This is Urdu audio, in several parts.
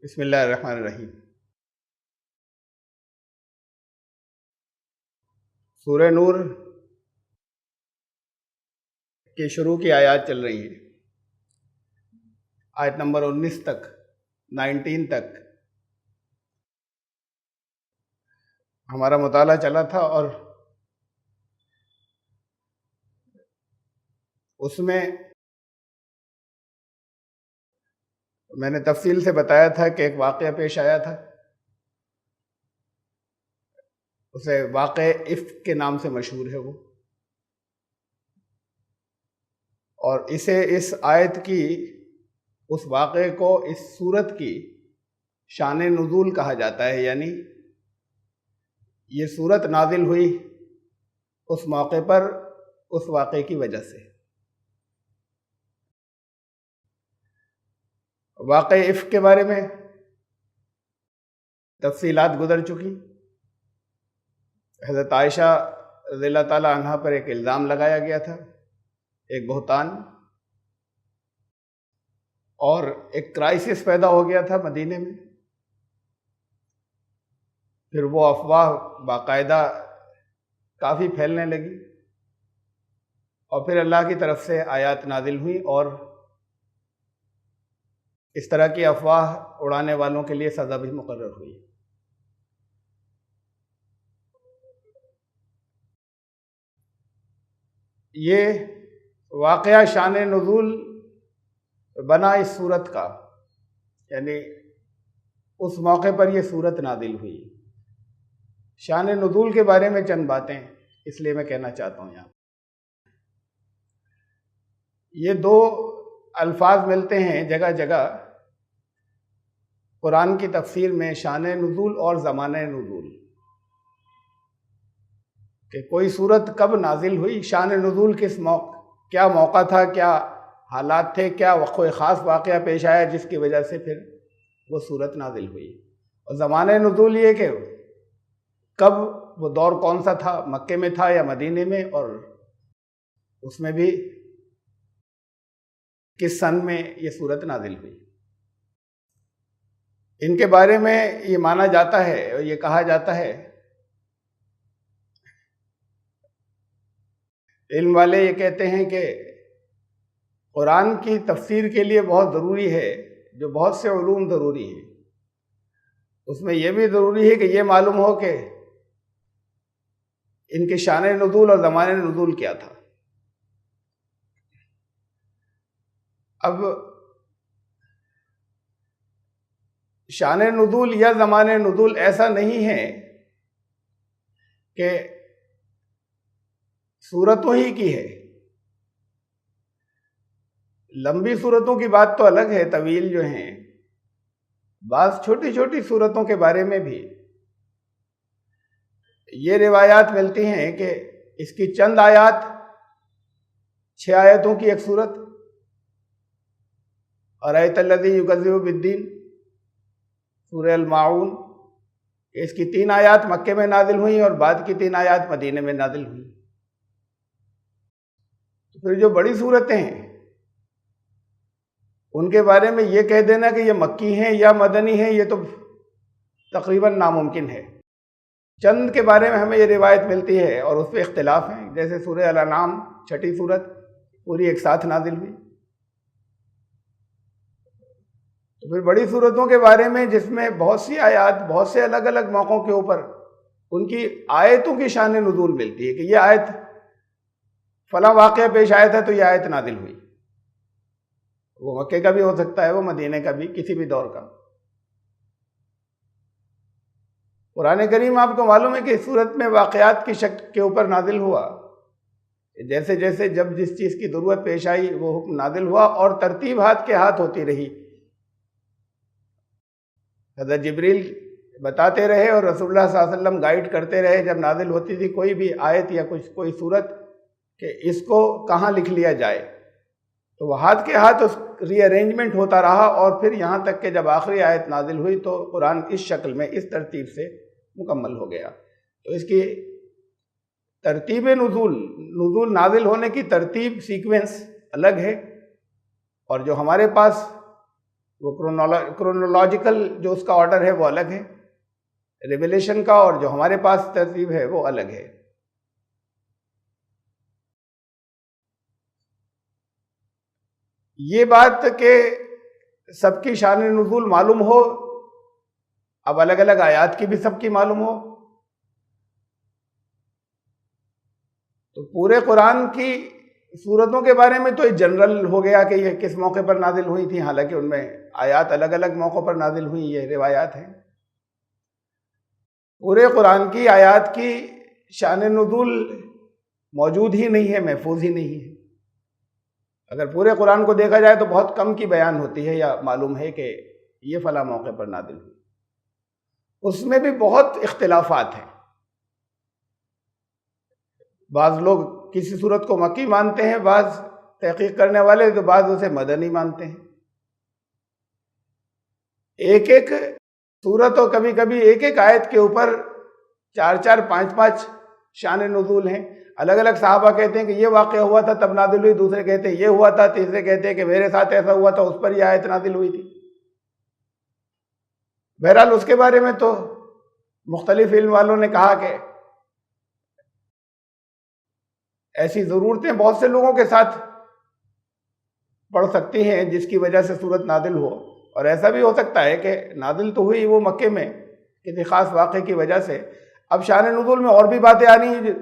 بسم اللہ الرحمن الرحیم۔ سورہ نور کی شروع کی آیات چل رہی ہیں، آیت نمبر 19 تک 19 تک ہمارا مطالعہ چلا تھا، اور اس میں میں نے تفصیل سے بتایا تھا کہ ایک واقعہ پیش آیا تھا، اسے واقع افک کے نام سے مشہور ہے وہ، اور اس آیت کی، اس واقعے کو اس سورت کی شان نزول کہا جاتا ہے، یعنی یہ سورت نازل ہوئی اس موقع پر اس واقعے کی وجہ سے۔ واقع افک کے بارے میں تفصیلات گزر چکی۔ حضرت عائشہ رضی اللہ تعالی عنہا پر ایک الزام لگایا گیا تھا، ایک بہتان، اور ایک کرائسس پیدا ہو گیا تھا مدینے میں۔ پھر وہ افواہ باقاعدہ کافی پھیلنے لگی، اور پھر اللہ کی طرف سے آیات نازل ہوئی، اور اس طرح کی افواہ اڑانے والوں کے لیے سزا بھی مقرر ہوئی۔ یہ واقعہ شان نزول بنا اس سورت کا، یعنی اس موقع پر یہ سورت نازل ہوئی۔ شان نزول کے بارے میں چند باتیں اس لیے میں کہنا چاہتا ہوں یہاں۔ یہ دو الفاظ ملتے ہیں جگہ جگہ قرآن کی تفسیر میں، شان نزول اور زمان نزول، کہ کوئی سورت کب نازل ہوئی، شان نزول کس موقع، کیا موقع تھا، کیا حالات تھے، کیا کوئی خاص واقعہ پیش آیا جس کی وجہ سے پھر وہ سورت نازل ہوئی، اور زمان نزول یہ کہ کب وہ دور کون سا تھا، مکے میں تھا یا مدینے میں، اور اس میں بھی کس سن میں یہ سورت نازل ہوئی۔ ان کے بارے میں یہ مانا جاتا ہے اور یہ کہا جاتا ہے، علم والے یہ کہتے ہیں کہ قرآن کی تفسیر کے لیے بہت ضروری ہے، جو بہت سے علوم ضروری ہیں، اس میں یہ بھی ضروری ہے کہ یہ معلوم ہو کہ ان کے شان نزول اور زمان نزول کیا تھا۔ اب شان نزول یا زمان نزول ایسا نہیں ہے کہ سورتوں ہی کی ہے۔ لمبی سورتوں کی بات تو الگ ہے، طویل جو ہیں، بعض چھوٹی چھوٹی سورتوں کے بارے میں بھی یہ روایات ملتی ہیں کہ اس کی چند آیات، 6 آیتوں کی ایک سورت، ارأیت الذی یکذب بالدین، سورہ الماعون، اس کی 3 آیات مکے میں نازل ہوئیں اور بعد کی 3 آیات مدینے میں نازل ہوئیں۔ پھر جو بڑی صورتیں ہیں ان کے بارے میں یہ کہہ دینا کہ یہ مکی ہیں یا مدنی ہیں، یہ تو تقریباً ناممکن ہے۔ چند کے بارے میں ہمیں یہ روایت ملتی ہے اور اس پہ اختلاف ہیں، جیسے سورہ الانعام 6ٹھی سورت پوری ایک ساتھ نازل ہوئی۔ تو پھر بڑی سورتوں کے بارے میں جس میں بہت سی آیات بہت سے الگ الگ موقعوں کے اوپر ان کی آیتوں کی شان نزول ملتی ہے، کہ یہ آیت فلاں واقعہ پیش آیا تھا تو یہ آیت نازل ہوئی۔ وہ مکے کا بھی ہو سکتا ہے، وہ مدینے کا بھی، کسی بھی دور کا۔ قرآن کریم آپ کو معلوم ہے کہ اس صورت میں واقعات کی شکل کے اوپر نازل ہوا، جیسے جیسے جب جس چیز کی ضرورت پیش آئی وہ حکم نازل ہوا، اور ترتیب ہاتھ کے ہاتھ ہوتی رہی۔ حضرت جبریل بتاتے رہے اور رسول اللہ صلی اللہ علیہ وسلم گائیڈ کرتے رہے، جب نازل ہوتی تھی کوئی بھی آیت یا کوئی صورت، کہ اس کو کہاں لکھ لیا جائے، تو وہ ہاتھ کے ہاتھ اس ری ارینجمنٹ ہوتا رہا، اور پھر یہاں تک کہ جب آخری آیت نازل ہوئی تو قرآن اس شکل میں، اس ترتیب سے مکمل ہو گیا۔ تو اس کی ترتیب نزول نازل ہونے کی ترتیب، سیکوینس الگ ہے، اور جو ہمارے پاس وہ کرونولوجیکل جو اس کا آرڈر ہے وہ الگ ہے، ریویلیشن کا اور جو ہمارے پاس ترتیب ہے وہ الگ ہے۔ یہ بات کہ سب کی شان نزول معلوم ہو، اب الگ الگ آیات کی بھی سب کی معلوم ہو، تو پورے قرآن کی سورتوں کے بارے میں تو جنرل ہو گیا کہ یہ کس موقع پر نازل ہوئی تھی، حالانکہ ان میں آیات الگ الگ موقعوں پر نازل ہوئی، یہ روایات ہیں۔ پورے قرآن کی آیات کی شان نزول موجود ہی نہیں ہے، محفوظ ہی نہیں ہے۔ اگر پورے قرآن کو دیکھا جائے تو بہت کم کی بیان ہوتی ہے یا معلوم ہے کہ یہ فلاں موقع پر نازل ہوئی، اس میں بھی بہت اختلافات ہیں۔ بعض لوگ کسی صورت کو مکی مانتے ہیں، بعض تحقیق کرنے والے تو بعض اسے مدنی مانتے ہیں۔ ایک ایک صورت اور کبھی کبھی ایک ایک آیت کے اوپر 4 5 شان نزول ہیں۔ الگ الگ صحابہ کہتے ہیں کہ یہ واقعہ ہوا تھا تب نازل ہوئی، دوسرے کہتے ہیں یہ ہوا تھا، تیسرے کہتے ہیں کہ میرے ساتھ ایسا ہوا تھا اس پر یہ آیت نازل ہوئی تھی۔ بہرحال اس کے بارے میں تو مختلف علم والوں نے کہا کہ ایسی ضرورتیں بہت سے لوگوں کے ساتھ پڑ سکتی ہیں جس کی وجہ سے صورت نازل ہو، اور ایسا بھی ہو سکتا ہے کہ نازل تو ہوئی وہ مکے میں کسی خاص واقعے کی وجہ سے، اب شان نزول میں اور بھی باتیں آ رہی ہیں،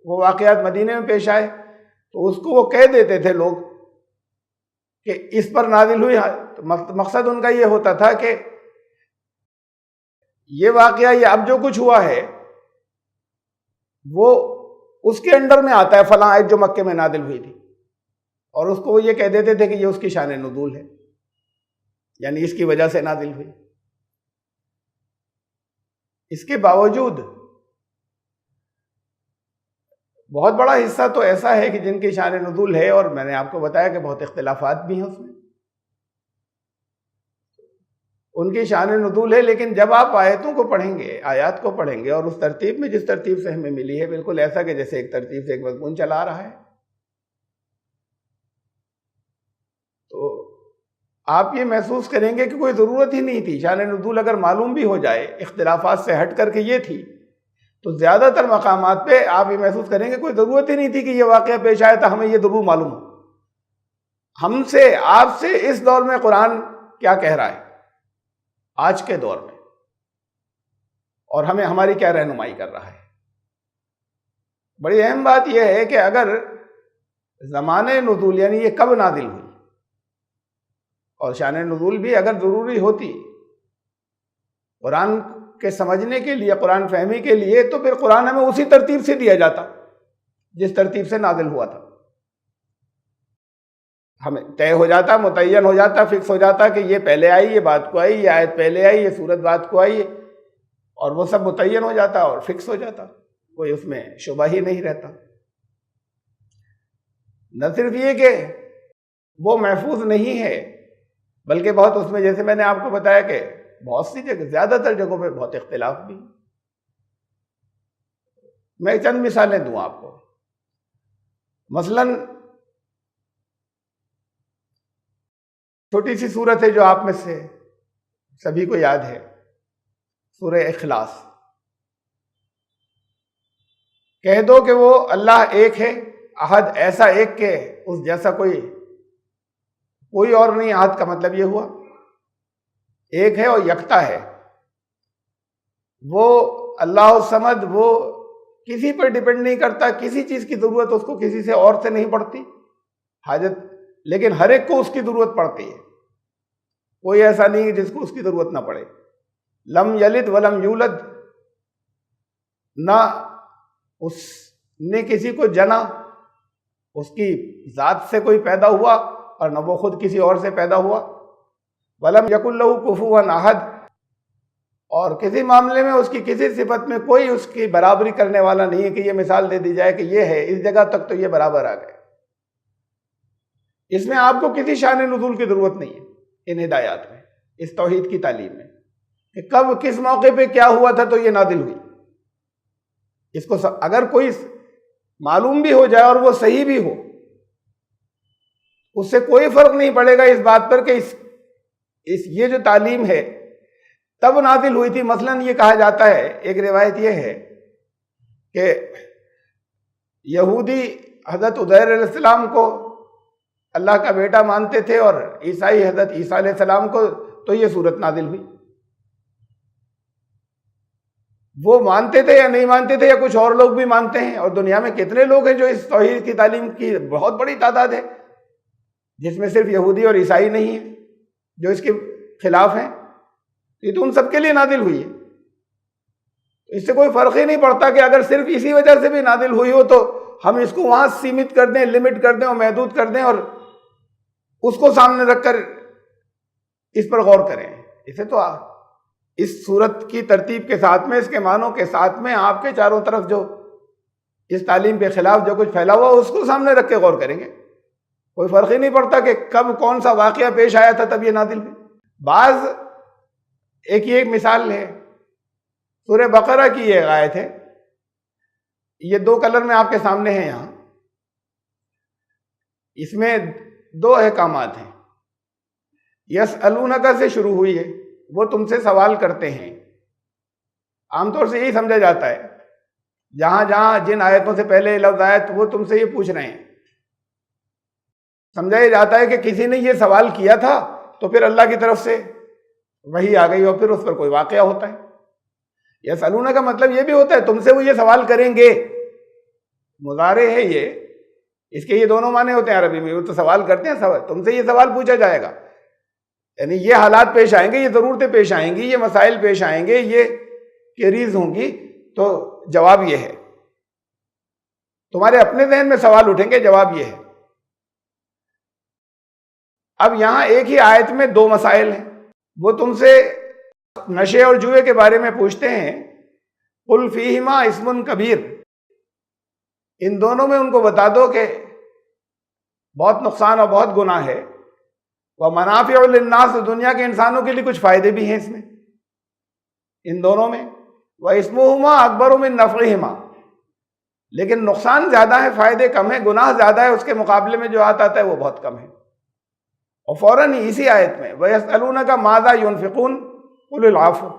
وہ واقعات مدینے میں پیش آئے تو اس کو وہ کہہ دیتے تھے لوگ کہ اس پر نازل ہوئی۔ مقصد ان کا یہ ہوتا تھا کہ یہ واقعہ، یہ اب جو کچھ ہوا ہے وہ اس کے انڈر میں آتا ہے فلاں آیت جو مکے میں نازل ہوئی تھی، اور اس کو وہ یہ کہہ دیتے تھے کہ یہ اس کی شان نزول ہے، یعنی اس کی وجہ سے نازل ہوئی۔ اس کے باوجود بہت بڑا حصہ تو ایسا ہے کہ جن کی شان نزول ہے، اور میں نے آپ کو بتایا کہ بہت اختلافات بھی ہیں اس میں، ان کی شان نزول ہے، لیکن جب آپ آیتوں کو پڑھیں گے، آیات کو پڑھیں گے، اور اس ترتیب میں جس ترتیب سے ہمیں ملی ہے، بالکل ایسا کہ جیسے ایک ترتیب سے ایک مضمون چلا آ رہا ہے، تو آپ یہ محسوس کریں گے کہ کوئی ضرورت ہی نہیں تھی۔ شان نزول اگر معلوم بھی ہو جائے، اختلافات سے ہٹ کر کے یہ تھی، تو زیادہ تر مقامات پہ آپ یہ محسوس کریں گے کوئی ضرورت ہی نہیں تھی کہ یہ واقعہ پیش آیا تھا، ہمیں یہ ضرور معلوم ہو ہم سے، آپ سے اس دور میں قرآن کیا کہہ رہا ہے، آج کے دور میں، اور ہمیں ہماری کیا رہنمائی کر رہا ہے۔ بڑی اہم بات یہ ہے کہ اگر زمانے نزول یعنی یہ کب نازل ہوئی، اور شان نزول بھی اگر ضروری ہوتی قرآن کے سمجھنے کے لیے، قرآن فہمی کے لیے، تو پھر قرآن ہمیں اسی ترتیب سے دیا جاتا جس ترتیب سے نازل ہوا تھا، ہمیں طے ہو جاتا، متعین ہو جاتا، فکس ہو جاتا کہ یہ پہلے آئی، یہ بات کو آئی، یہ آیت پہلے آئی، یہ سورت بات کو آئی، اور وہ سب متعین ہو جاتا اور فکس ہو جاتا، کوئی اس میں شبہ ہی نہیں رہتا۔ نہ صرف یہ کہ وہ محفوظ نہیں ہے، بلکہ بہت اس میں، جیسے میں نے آپ کو بتایا کہ بہت سی جگہ، زیادہ تر جگہوں پہ بہت اختلاف بھی۔ میں چند مثالیں دوں آپ کو۔ مثلاً چھوٹی سی صورت ہے جو آپ میں سے سبھی کو یاد ہے، سورہ اخلاص۔ کہہ دو کہ وہ اللہ ایک ہے، احد، ایسا ایک کہ اس جیسا کوئی اور نہیں۔ احد کا مطلب یہ ہوا ایک ہے اور یکتا ہے، وہ اللہ الصمد، وہ کسی پر ڈیپینڈ نہیں کرتا، کسی چیز کی ضرورت اس کو کسی سے اور سے نہیں پڑتی حاجت، لیکن ہر ایک کو اس کی ضرورت پڑتی ہے، کوئی ایسا نہیں جس کو اس کی ضرورت نہ پڑے۔ لم یلد ولم یولد، نہ اس نے کسی کو جنا، اس کی ذات سے کوئی پیدا ہوا اور نہ وہ خود کسی اور سے پیدا ہوا۔ ولم یکن لہ کفوا احد، اور کسی معاملے میں اس کی کسی صفت میں کوئی اس کی برابری کرنے والا نہیں ہے کہ یہ مثال دے دی جائے کہ یہ ہے، اس جگہ تک تو یہ برابر آ گئے۔ اس میں آپ کو کسی شان نزول کی ضرورت نہیں ہے، ان ہدایات میں، اس توحید کی تعلیم میں، کہ کب کس موقع پہ کیا ہوا تھا تو یہ نازل ہوئی۔ اس کو اگر کوئی معلوم بھی ہو جائے اور وہ صحیح بھی ہو، اس سے کوئی فرق نہیں پڑے گا اس بات پر کہ یہ جو تعلیم ہے تب نازل ہوئی تھی. مثلاً یہ کہا جاتا ہے، ایک روایت یہ ہے کہ یہودی حضرت عزیر علیہ السلام کو اللہ کا بیٹا مانتے تھے اور عیسائی حضرت عیسیٰ علیہ السلام کو، تو یہ صورت نازل ہوئی. وہ مانتے تھے یا نہیں مانتے تھے، یا کچھ اور لوگ بھی مانتے ہیں، اور دنیا میں کتنے لوگ ہیں جو اس توحید کی تعلیم کی بہت بڑی تعداد ہے، جس میں صرف یہودی اور عیسائی نہیں ہیں جو اس کے خلاف ہیں. یہ تو ان سب کے لیے نازل ہوئی ہے. اس سے کوئی فرق ہی نہیں پڑتا کہ اگر صرف اسی وجہ سے بھی نازل ہوئی ہو تو ہم اس کو وہاں سیمت کر دیں، لمٹ کر دیں اور محدود کر دیں اور اس کو سامنے رکھ کر اس پر غور کریں. اسے تو اس صورت کی ترتیب کے ساتھ میں، اس کے معنوں کے ساتھ میں، آپ کے چاروں طرف جو اس تعلیم کے خلاف جو کچھ پھیلا ہوا اس کو سامنے رکھ کے غور کریں گے. کوئی فرق ہی نہیں پڑتا کہ کب کون سا واقعہ پیش آیا تھا تب یہ نازل ہوئی. بعض ایک مثال ہے، سورہ بقرہ کی یہ آیت ہے، یہ 2 کلر میں آپ کے سامنے ہیں یہاں. اس میں 2 احکامات ہیں. یسألونک سے شروع ہوئی ہے، وہ تم سے سوال کرتے ہیں. عام طور سے یہی سمجھا جاتا ہے، جہاں جہاں جن آیتوں سے پہلے لفظ آیا تو وہ تم سے یہ پوچھ رہے ہیں. سمجھا یہ جاتا ہے کہ کسی نے یہ سوال کیا تھا تو پھر اللہ کی طرف سے وحی آ گئی اور پھر اس پر کوئی واقعہ ہوتا ہے. یسألونک کا مطلب یہ بھی ہوتا ہے تم سے وہ یہ سوال کریں گے. مضارع ہے یہ، اس کے یہ دونوں معنی ہوتے ہیں عربی میں. وہ تو سوال کرتے ہیں، سوال تم سے یہ سوال پوچھا جائے گا، یعنی یہ حالات پیش آئیں گے، یہ ضرورتیں پیش آئیں گی، یہ مسائل پیش آئیں گے، یہ کیریز ہوں گی، تو جواب یہ ہے. تمہارے اپنے ذہن میں سوال اٹھیں گے، جواب یہ ہے. اب یہاں ایک ہی آیت میں 2 مسائل ہیں. وہ تم سے نشے اور جوئے کے بارے میں پوچھتے ہیں، قل فیہما اسم کبیر. ان دونوں میں ان کو بتا دو کہ بہت نقصان اور بہت گناہ ہے. ومنافع للناس، دنیا کے انسانوں کے لیے کچھ فائدے بھی ہیں اس میں، ان دونوں میں. واسمہما اکبر من نفعہما، لیکن نقصان زیادہ ہے، فائدے کم ہیں، گناہ زیادہ ہے، اس کے مقابلے میں جو آتا ہے وہ بہت کم ہے. اور فوراً ہی اسی آیت میں وَيَسْأَلُونَكَ مَاذَا يُنْفِقُونَ قُلِ الْعَفْوَ،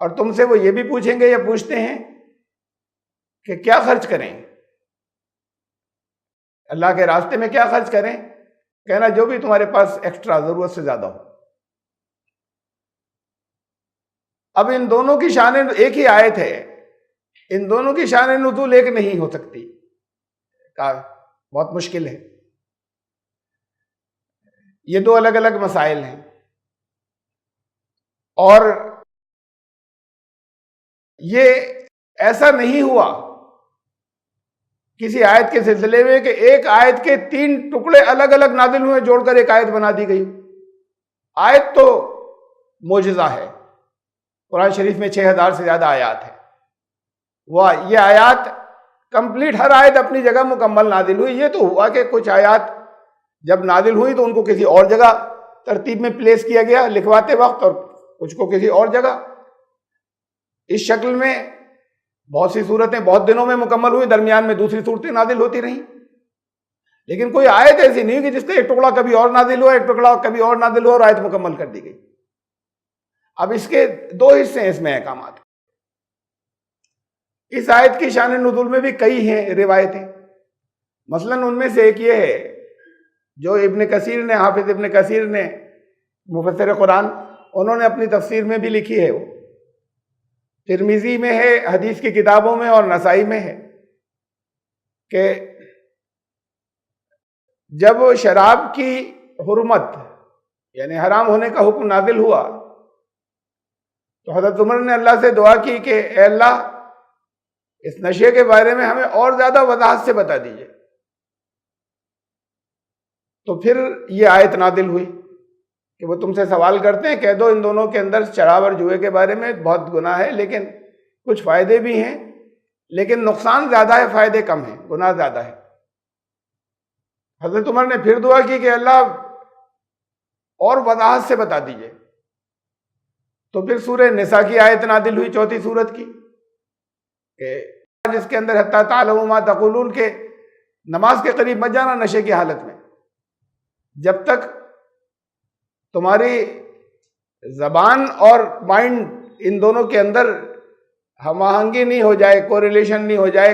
اور تم سے وہ یہ بھی پوچھیں گے یا پوچھتے ہیں کہ کیا خرچ کریں، اللہ کے راستے میں کیا خرچ کریں. کہنا جو بھی تمہارے پاس ایکسٹرا ضرورت سے زیادہ ہو. اب ان دونوں کی شان ایک ہی آیت ہے، ان دونوں کی شان نزول ایک نہیں ہو سکتی، بہت مشکل ہے. یہ 2 الگ الگ مسائل ہیں. اور یہ ایسا نہیں ہوا کسی آیت کے سلسلے میں کہ ایک آیت کے 3 ٹکڑے الگ الگ نازل ہوئے، جوڑ کر ایک آیت بنا دی گئی. آیت تو معجزہ ہے. قرآن شریف میں 6000 سے زیادہ آیات ہیں. وہ یہ آیات کمپلیٹ، ہر آیت اپنی جگہ مکمل نازل ہوئی. یہ تو ہوا کہ کچھ آیات جب نازل ہوئی تو ان کو کسی اور جگہ ترتیب میں پلیس کیا گیا لکھواتے وقت، اور کچھ کو کسی اور جگہ. اس شکل میں بہت سی صورتیں بہت دنوں میں مکمل ہوئی، درمیان میں دوسری صورتیں نازل ہوتی رہیں. لیکن کوئی آیت ایسی نہیں کہ جس کا ایک ٹکڑا کبھی اور نازل ہوا، ایک ٹکڑا کبھی اور نازل ہوا اور آیت مکمل کر دی گئی. اب اس کے 2 حصے ہیں اس میں احکامات. اس آیت کی شان نزول میں بھی کئی ہیں روایتیں. مثلاً ان میں سے ایک یہ ہے جو ابن کثیر نے، حافظ ابن کثیر نے، مفسر قرآن، انہوں نے اپنی تفسیر میں بھی لکھی ہے. وہ ترمذی میں ہے، حدیث کی کتابوں میں، اور نسائی میں ہے کہ جب شراب کی حرمت یعنی حرام ہونے کا حکم نازل ہوا تو حضرت عمر نے اللہ سے دعا کی کہ اے اللہ اس نشے کے بارے میں ہمیں اور زیادہ وضاحت سے بتا دیجئے. تو پھر یہ آیت نازل ہوئی کہ وہ تم سے سوال کرتے ہیں، کہہ دو ان دونوں کے اندر، شراب اور جوئے کے بارے میں بہت گناہ ہے، لیکن کچھ فائدے بھی ہیں، لیکن نقصان زیادہ ہے، فائدے کم ہیں، گناہ زیادہ ہے. حضرت عمر نے پھر دعا کی کہ اللہ اور وضاحت سے بتا دیجئے. تو پھر سورہ نساء کی آیت نازل ہوئی، 4 سورت کی، کہ جس کے اندر حتی تعلموا ما تقولون، کہ نماز کے قریب مت جانا نشے کی حالت میں، جب تک تمہاری زبان اور مائنڈ ان دونوں کے اندر ہم آہنگی نہیں ہو جائے، کوریلیشن نہیں ہو جائے،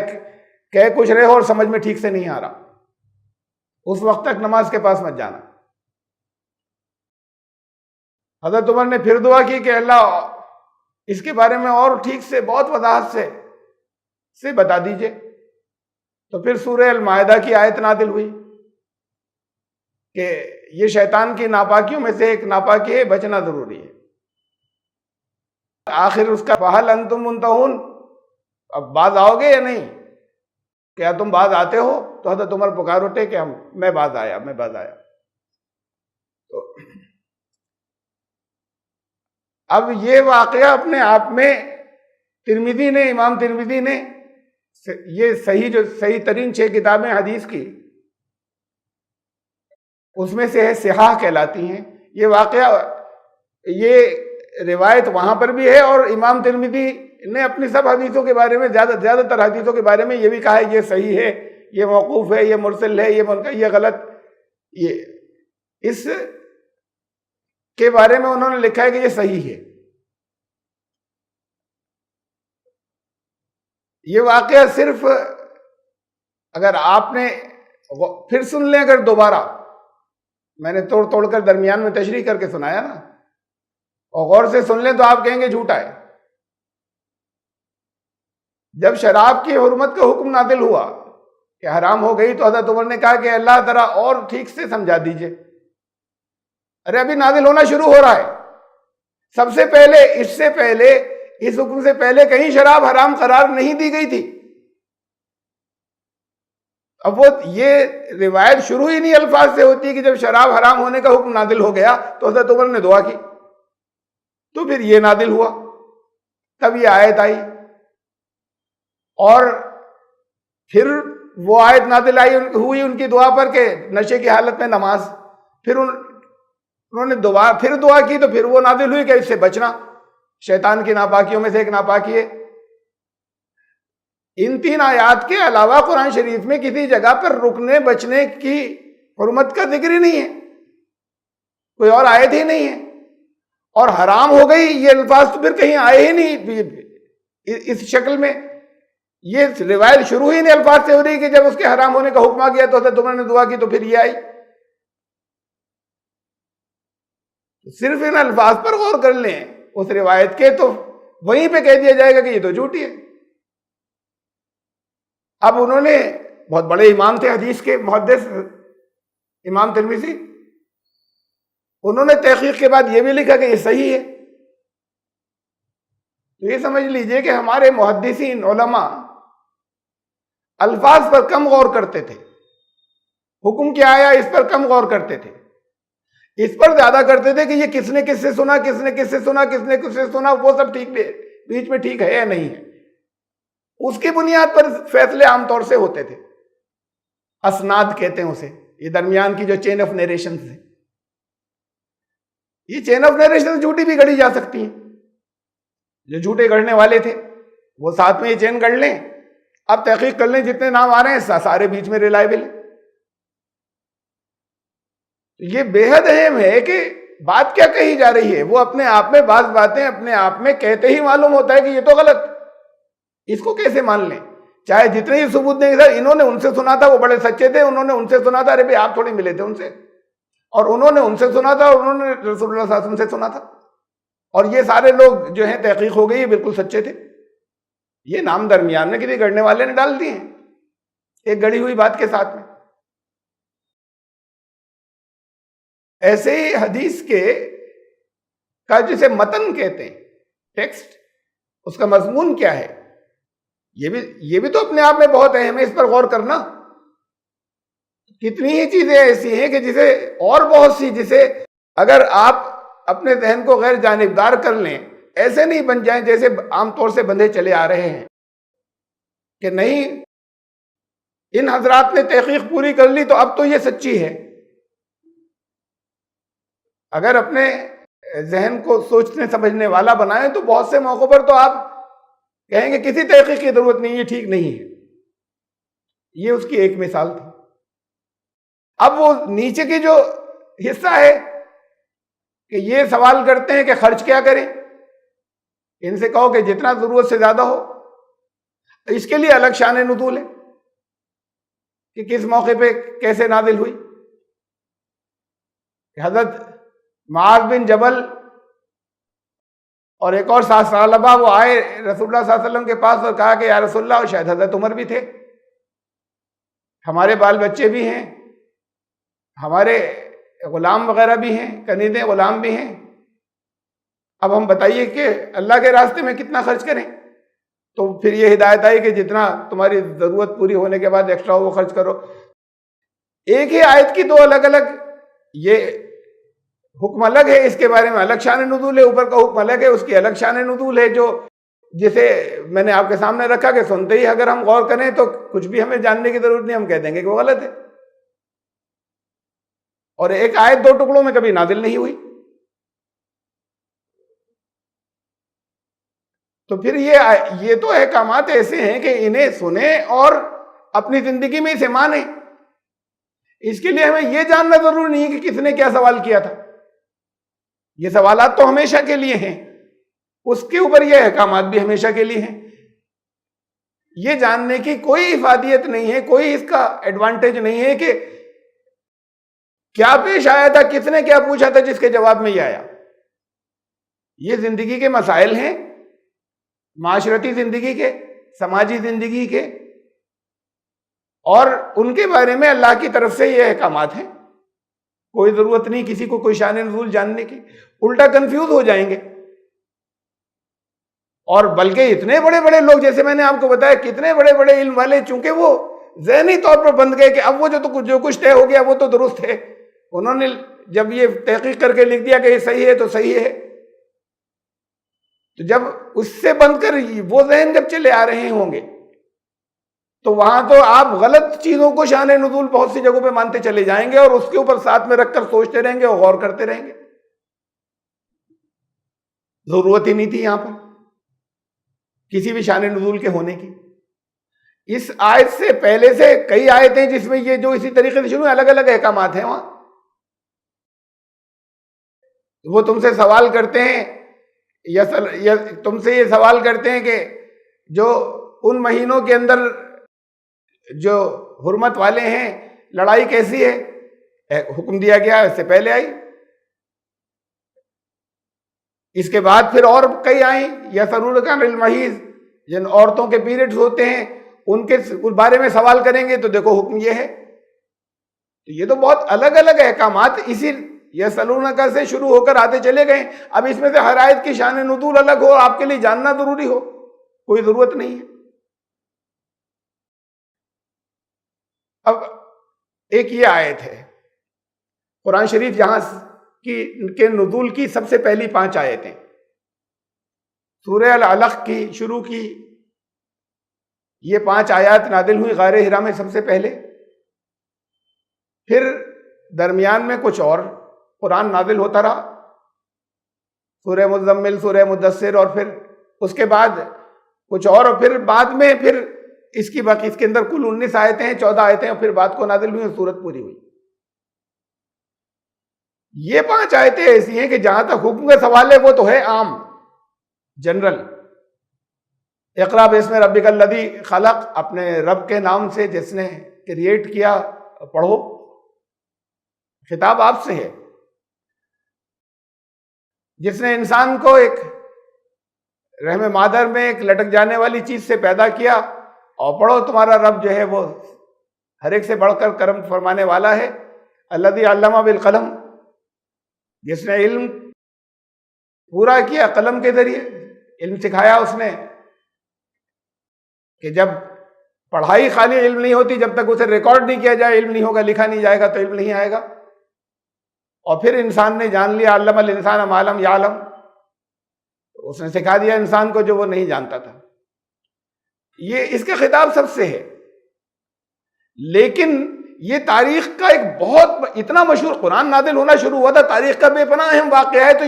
کہہ کچھ رہے ہو اور سمجھ میں ٹھیک سے نہیں آ رہا، اس وقت تک نماز کے پاس مت جانا۔ حضرت عمر نے پھر دعا کی کہ اللہ اس کے بارے میں اور ٹھیک سے بہت وضاحت سے بتا دیجئے۔ تو پھر سورہ المائدہ کی آیت نازل ہوئی کہ یہ شیطان کی ناپاکیوں میں سے ایک ناپاکی ہے، بچنا ضروری ہے۔ آخر اس کا فَهَلْ أَنْتُمْ مُنْتَهُونَ، اب باز آؤ گے یا نہیں؟ کیا تم باز آتے ہو؟ تو حضرت عمر پکار اٹھے کہ میں باز آیا۔ تو اب یہ واقعہ اپنے آپ میں امام ترمذی نے یہ صحیح ترین 6 کتابیں حدیث کی، اس میں سے ہے صحاح کہلاتی ہیں۔ یہ واقعہ، یہ روایت وہاں پر بھی ہے، اور امام ترمذی نے اپنی سب حدیثوں کے بارے میں زیادہ تر حدیثوں کے بارے میں یہ بھی کہا ہے یہ صحیح ہے، یہ موقوف ہے، یہ مرسل ہے، یہ غلط، اس کے بارے میں انہوں نے لکھا ہے کہ یہ صحیح ہے۔ یہ واقعہ صرف اگر آپ نے پھر سن لیں، اگر دوبارہ، میں نے توڑ کر درمیان میں تشریح کر کے سنایا نا، اور غور سے سن لیں تو آپ کہیں گے جھوٹا ہے۔ جب شراب کی حرمت کا حکم نازل ہوا کہ حرام ہو گئی، تو حضرت عمر نے کہا کہ اللہ ذرا اور ٹھیک سے سمجھا دیجئے۔ ارے ابھی نازل ہونا شروع ہو رہا ہے، سب سے پہلے اس حکم سے پہلے کہیں شراب حرام قرار نہیں دی گئی تھی۔ اب وہ یہ روایت شروع ہی نہیں الفاظ سے ہوتی کہ جب شراب حرام ہونے کا حکم نازل ہو گیا تو حضرت عمر نے دعا کی، تو پھر یہ نازل ہوا، تب یہ آیت آئی، اور پھر وہ آیت نازل ہوئی ان کی دعا پر کہ نشے کی حالت میں نماز، پھر انہوں نے پھر دعا کی، تو پھر وہ نازل ہوئی کہ اس سے بچنا، شیطان کی ناپاکیوں میں سے ایک ناپاکی ہے۔ ان 3 آیات کے علاوہ قرآن شریف میں کسی جگہ پر رکنے بچنے کی حرمت کا ذکر ہی نہیں ہے، کوئی اور آیت ہی نہیں ہے، اور حرام ہو گئی یہ الفاظ تو پھر کہیں آئے ہی نہیں اس شکل میں۔ یہ روایت شروع ہی نہیں الفاظ سے ہو رہی کہ جب اس کے حرام ہونے کا حکم آ گیا تو حضرت عمر نے دعا کی، تو پھر یہ آئی۔ صرف ان الفاظ پر غور کر لیں اس روایت کے، تو وہیں پہ کہہ دیا جائے گا کہ یہ تو جھوٹی ہے۔ اب انہوں نے، بہت بڑے امام تھے حدیث کے محدث امام ترمذی، انہوں نے تحقیق کے بعد یہ بھی لکھا کہ یہ صحیح ہے۔ تو یہ سمجھ لیجئے کہ ہمارے محدثین علماء الفاظ پر کم غور کرتے تھے، حکم کیا آیا اس پر کم غور کرتے تھے، اس پر زیادہ کرتے تھے کہ یہ کس نے کس سے سنا، کس نے کس سے سنا، وہ سب ٹھیک بیچ میں ٹھیک ہے یا نہیں ہے، اس کی بنیاد پر فیصلے عام طور سے ہوتے تھے۔ اسناد کہتے ہیں اسے، یہ درمیان کی جو چین آف نیریشنز ہے، یہ چین آف نیریشن جھوٹی بھی گڑھی جا سکتی ہیں، جو جھوٹے گڑھنے والے تھے وہ ساتھ میں یہ چین گڑھ لیں، اب تحقیق کر لیں جتنے نام آ رہے ہیں سارے بیچ میں ریلائبل ہیں۔ یہ بے حد اہم ہے کہ بات کیا کہی جا رہی ہے، وہ اپنے آپ میں بعض باتیں اپنے آپ میں کہتے ہی معلوم ہوتا ہے کہ یہ تو غلط، اس کو کیسے مان لیں؟ چاہے جتنے ہی ثبوت دیں گے، سر انہوں نے ان سے سنا تھا، وہ بڑے سچے تھے، انہوں نے ان سے سنا تھا، ارے بھائی آپ تھوڑی ملے تھے ان سے، اور انہوں نے ان سے سنا تھا، اور انہوں نے رسول اللہ صلی اللہ علیہ وسلم سے سنا تھا، اور یہ سارے لوگ جو ہیں تحقیق ہو گئی یہ بالکل سچے تھے۔ یہ نام درمیان میں کسی گڑھنے والے نے ڈال دیے ہیں ایک گڑھی ہوئی بات کے ساتھ میں۔ ایسے ہی حدیث کا جسے متن کہتے ہیں، ٹیکسٹ، اس کا مضمون کیا ہے، یہ بھی تو اپنے آپ میں بہت اہم ہے، اس پر غور کرنا۔ کتنی ہی چیزیں ایسی ہیں کہ جسے، اور بہت سی جسے اگر آپ اپنے ذہن کو غیر جانبدار کر لیں، ایسے نہیں بن جائیں جیسے عام طور سے بندھے چلے آ رہے ہیں کہ نہیں ان حضرات نے تحقیق پوری کر لی تو اب تو یہ سچی ہے۔ اگر اپنے ذہن کو سوچنے سمجھنے والا بنائیں تو بہت سے موقعوں پر تو آپ کہیں گے کسی تحقیق کی ضرورت نہیں، یہ ٹھیک نہیں ہے۔ یہ اس کی ایک مثال تھی۔ اب وہ نیچے کی جو حصہ ہے کہ یہ سوال کرتے ہیں کہ خرچ کیا کریں، ان سے کہو کہ جتنا ضرورت سے زیادہ ہو. اس کے لیے الگ شان نزول ہے کہ کس موقع پہ کیسے نازل ہوئی. حضرت معاذ بن جبل اور ایک اور صحابہ وہ آئے رسول اللہ صلی اللہ علیہ وسلم کے پاس اور کہا کہ یا رسول اللہ، اور شاید حضرت عمر بھی تھے، ہمارے بال بچے بھی ہیں، ہمارے غلام وغیرہ بھی ہیں، کنیزیں غلام بھی ہیں، اب ہم بتائیے کہ اللہ کے راستے میں کتنا خرچ کریں. تو پھر یہ ہدایت آئی کہ جتنا تمہاری ضرورت پوری ہونے کے بعد ایکسٹرا وہ خرچ کرو. ایک ہی آیت کی دو الگ الگ یہ حکم الگ ہے، اس کے بارے میں الگ شان نزول ہے، اوپر کا حکم الگ ہے، اس کی الگ شان نزول ہے، جو جسے میں نے آپ کے سامنے رکھا کہ سنتے ہی اگر ہم غور کریں تو کچھ بھی ہمیں جاننے کی ضرورت نہیں، ہم کہہ دیں گے کہ وہ غلط ہے. اور ایک آیت دو ٹکڑوں میں کبھی نازل نہیں ہوئی. تو پھر یہ تو احکامات ایسے ہیں کہ انہیں سنیں اور اپنی زندگی میں اسے مانیں. اس کے لیے ہمیں یہ جاننا ضروری نہیں ہے کہ کس نے کیا سوال کیا تھا، یہ سوالات تو ہمیشہ کے لیے ہیں، اس کے اوپر یہ احکامات بھی ہمیشہ کے لیے ہیں. یہ جاننے کی کوئی افادیت نہیں ہے، کوئی اس کا ایڈوانٹیج نہیں ہے کہ کیا پیش آیا تھا، کس نے کیا پوچھا تھا جس کے جواب میں یہ آیا. یہ زندگی کے مسائل ہیں، معاشرتی زندگی کے، سماجی زندگی کے، اور ان کے بارے میں اللہ کی طرف سے یہ احکامات ہیں. کوئی ضرورت نہیں کسی کو کوئی شان نزول جاننے کی، الٹا کنفیوز ہو جائیں گے. اور بلکہ اتنے بڑے بڑے لوگ، جیسے میں نے آپ کو بتایا، کتنے بڑے بڑے علم والے، چونکہ وہ ذہنی طور پر بند گئے کہ اب وہ جو کچھ طے ہو گیا وہ تو درست ہے، انہوں نے جب یہ تحقیق کر کے لکھ دیا کہ یہ صحیح ہے تو صحیح ہے. تو جب اس سے بند کر وہ ذہن جب چلے آ رہے ہوں گے تو وہاں تو آپ غلط چیزوں کو شان نزول بہت سی جگہوں پہ مانتے چلے جائیں گے، اور اس کے اوپر ساتھ میں رکھ کر سوچتے رہیں گے اور غور کرتے رہیں گے. ضرورت ہی نہیں تھی یہاں پر کسی بھی شان نزول کے ہونے کی. اس آیت سے پہلے سے کئی آیتیں جس میں یہ جو اسی طریقے سے شروع ہیں، الگ الگ احکامات ہیں وہاں. وہ تم سے سوال کرتے ہیں یا تم سے یہ سوال کرتے ہیں کہ جو ان مہینوں کے اندر جو حرمت والے ہیں لڑائی کیسی ہے، حکم دیا گیا اس سے پہلے آئی. اس کے بعد پھر اور کئی آئیں، یسألونک عن المحیض، جن عورتوں کے پیریڈز ہوتے ہیں ان کے بارے میں سوال کریں گے تو دیکھو حکم یہ ہے. تو یہ تو بہت الگ الگ احکامات اسی یسألونک سے شروع ہو کر آتے چلے گئے. اب اس میں سے ہر آیت کی شان نزول الگ ہو، آپ کے لیے جاننا ضروری ہو، کوئی ضرورت نہیں ہے. اب ایک یہ آیت ہے قرآن شریف جہاں کے نزول کی سب سے پہلی 5 آیتیں، سورہ العلق کی شروع کی یہ 5 آیات نازل ہوئی غار حرا میں سب سے پہلے. پھر درمیان میں کچھ اور قرآن نازل ہوتا رہا، سورہ مزمل، سورہ مدثر، اور پھر اس کے بعد کچھ اور پھر بعد میں پھر اس کی باقی، اس کے اندر کل 19 آیتیں ہیں، 14 آیتیں، اور پھر بعد کو نازل ہوئی، سورت پوری ہوئی. یہ 5 آیتیں ایسی ہیں کہ جہاں تک حکم کا سوال ہے وہ تو ہے عام، جنرل. اقرا باسم ربک الذی خلق، اپنے رب کے نام سے جس نے کریٹ کیا پڑھو. خطاب آپ سے ہے، جس نے انسان کو ایک رحم مادر میں ایک لٹک جانے والی چیز سے پیدا کیا، اور پڑھو تمہارا رب جو ہے وہ ہر ایک سے بڑھ کر کرم فرمانے والا ہے. الذی علم بالقلم، جس نے علم پورا کیا قلم کے ذریعے، علم سکھایا اس نے. کہ جب پڑھائی خالی علم نہیں ہوتی، جب تک اسے ریکارڈ نہیں کیا جائے علم نہیں ہوگا، لکھا نہیں جائے گا تو علم نہیں آئے گا. اور پھر انسان نے جان لیا، علم الانسان ما لم یعلم، اس نے سکھا دیا انسان کو جو وہ نہیں جانتا تھا. یہ اس کا خطاب سب سے ہے. لیکن یہ تاریخ کا ایک بہت اتنا مشہور، قرآن نازل ہونا شروع ہوا تھا، تاریخ کا بے پناہ اہم واقعہ ہے. تو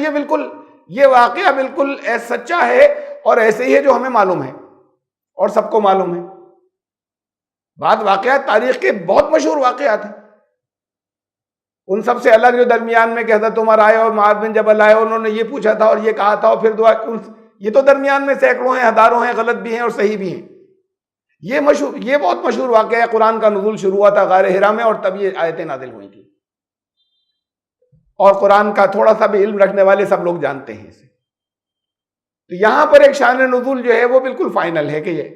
یہ واقعہ بالکل سچا ہے اور ایسے ہی ہے جو ہمیں معلوم ہے اور سب کو معلوم ہے. بعض واقعات تاریخ کے بہت مشہور واقعات ہیں، ان سب سے الگ جو درمیان میں کہ حضرت عمر آئے اور معاذ بن جبل آئے، انہوں نے یہ پوچھا تھا اور یہ کہا تھا اور پھر دعا، یہ تو درمیان میں سینکڑوں ہیں، ہزاروں ہیں، غلط بھی ہیں اور صحیح بھی ہیں۔ یہ بہت مشہور واقعہ ہے، قرآن کا نزول شروع ہوا تھا غار حرا میں اور تب یہ آیتیں نازل ہوئی تھیں، اور قرآن کا تھوڑا سا بھی علم رکھنے والے سب لوگ جانتے ہیں اسے۔ تو یہاں پر ایک شان نزول جو ہے وہ بالکل فائنل ہے کہ یہ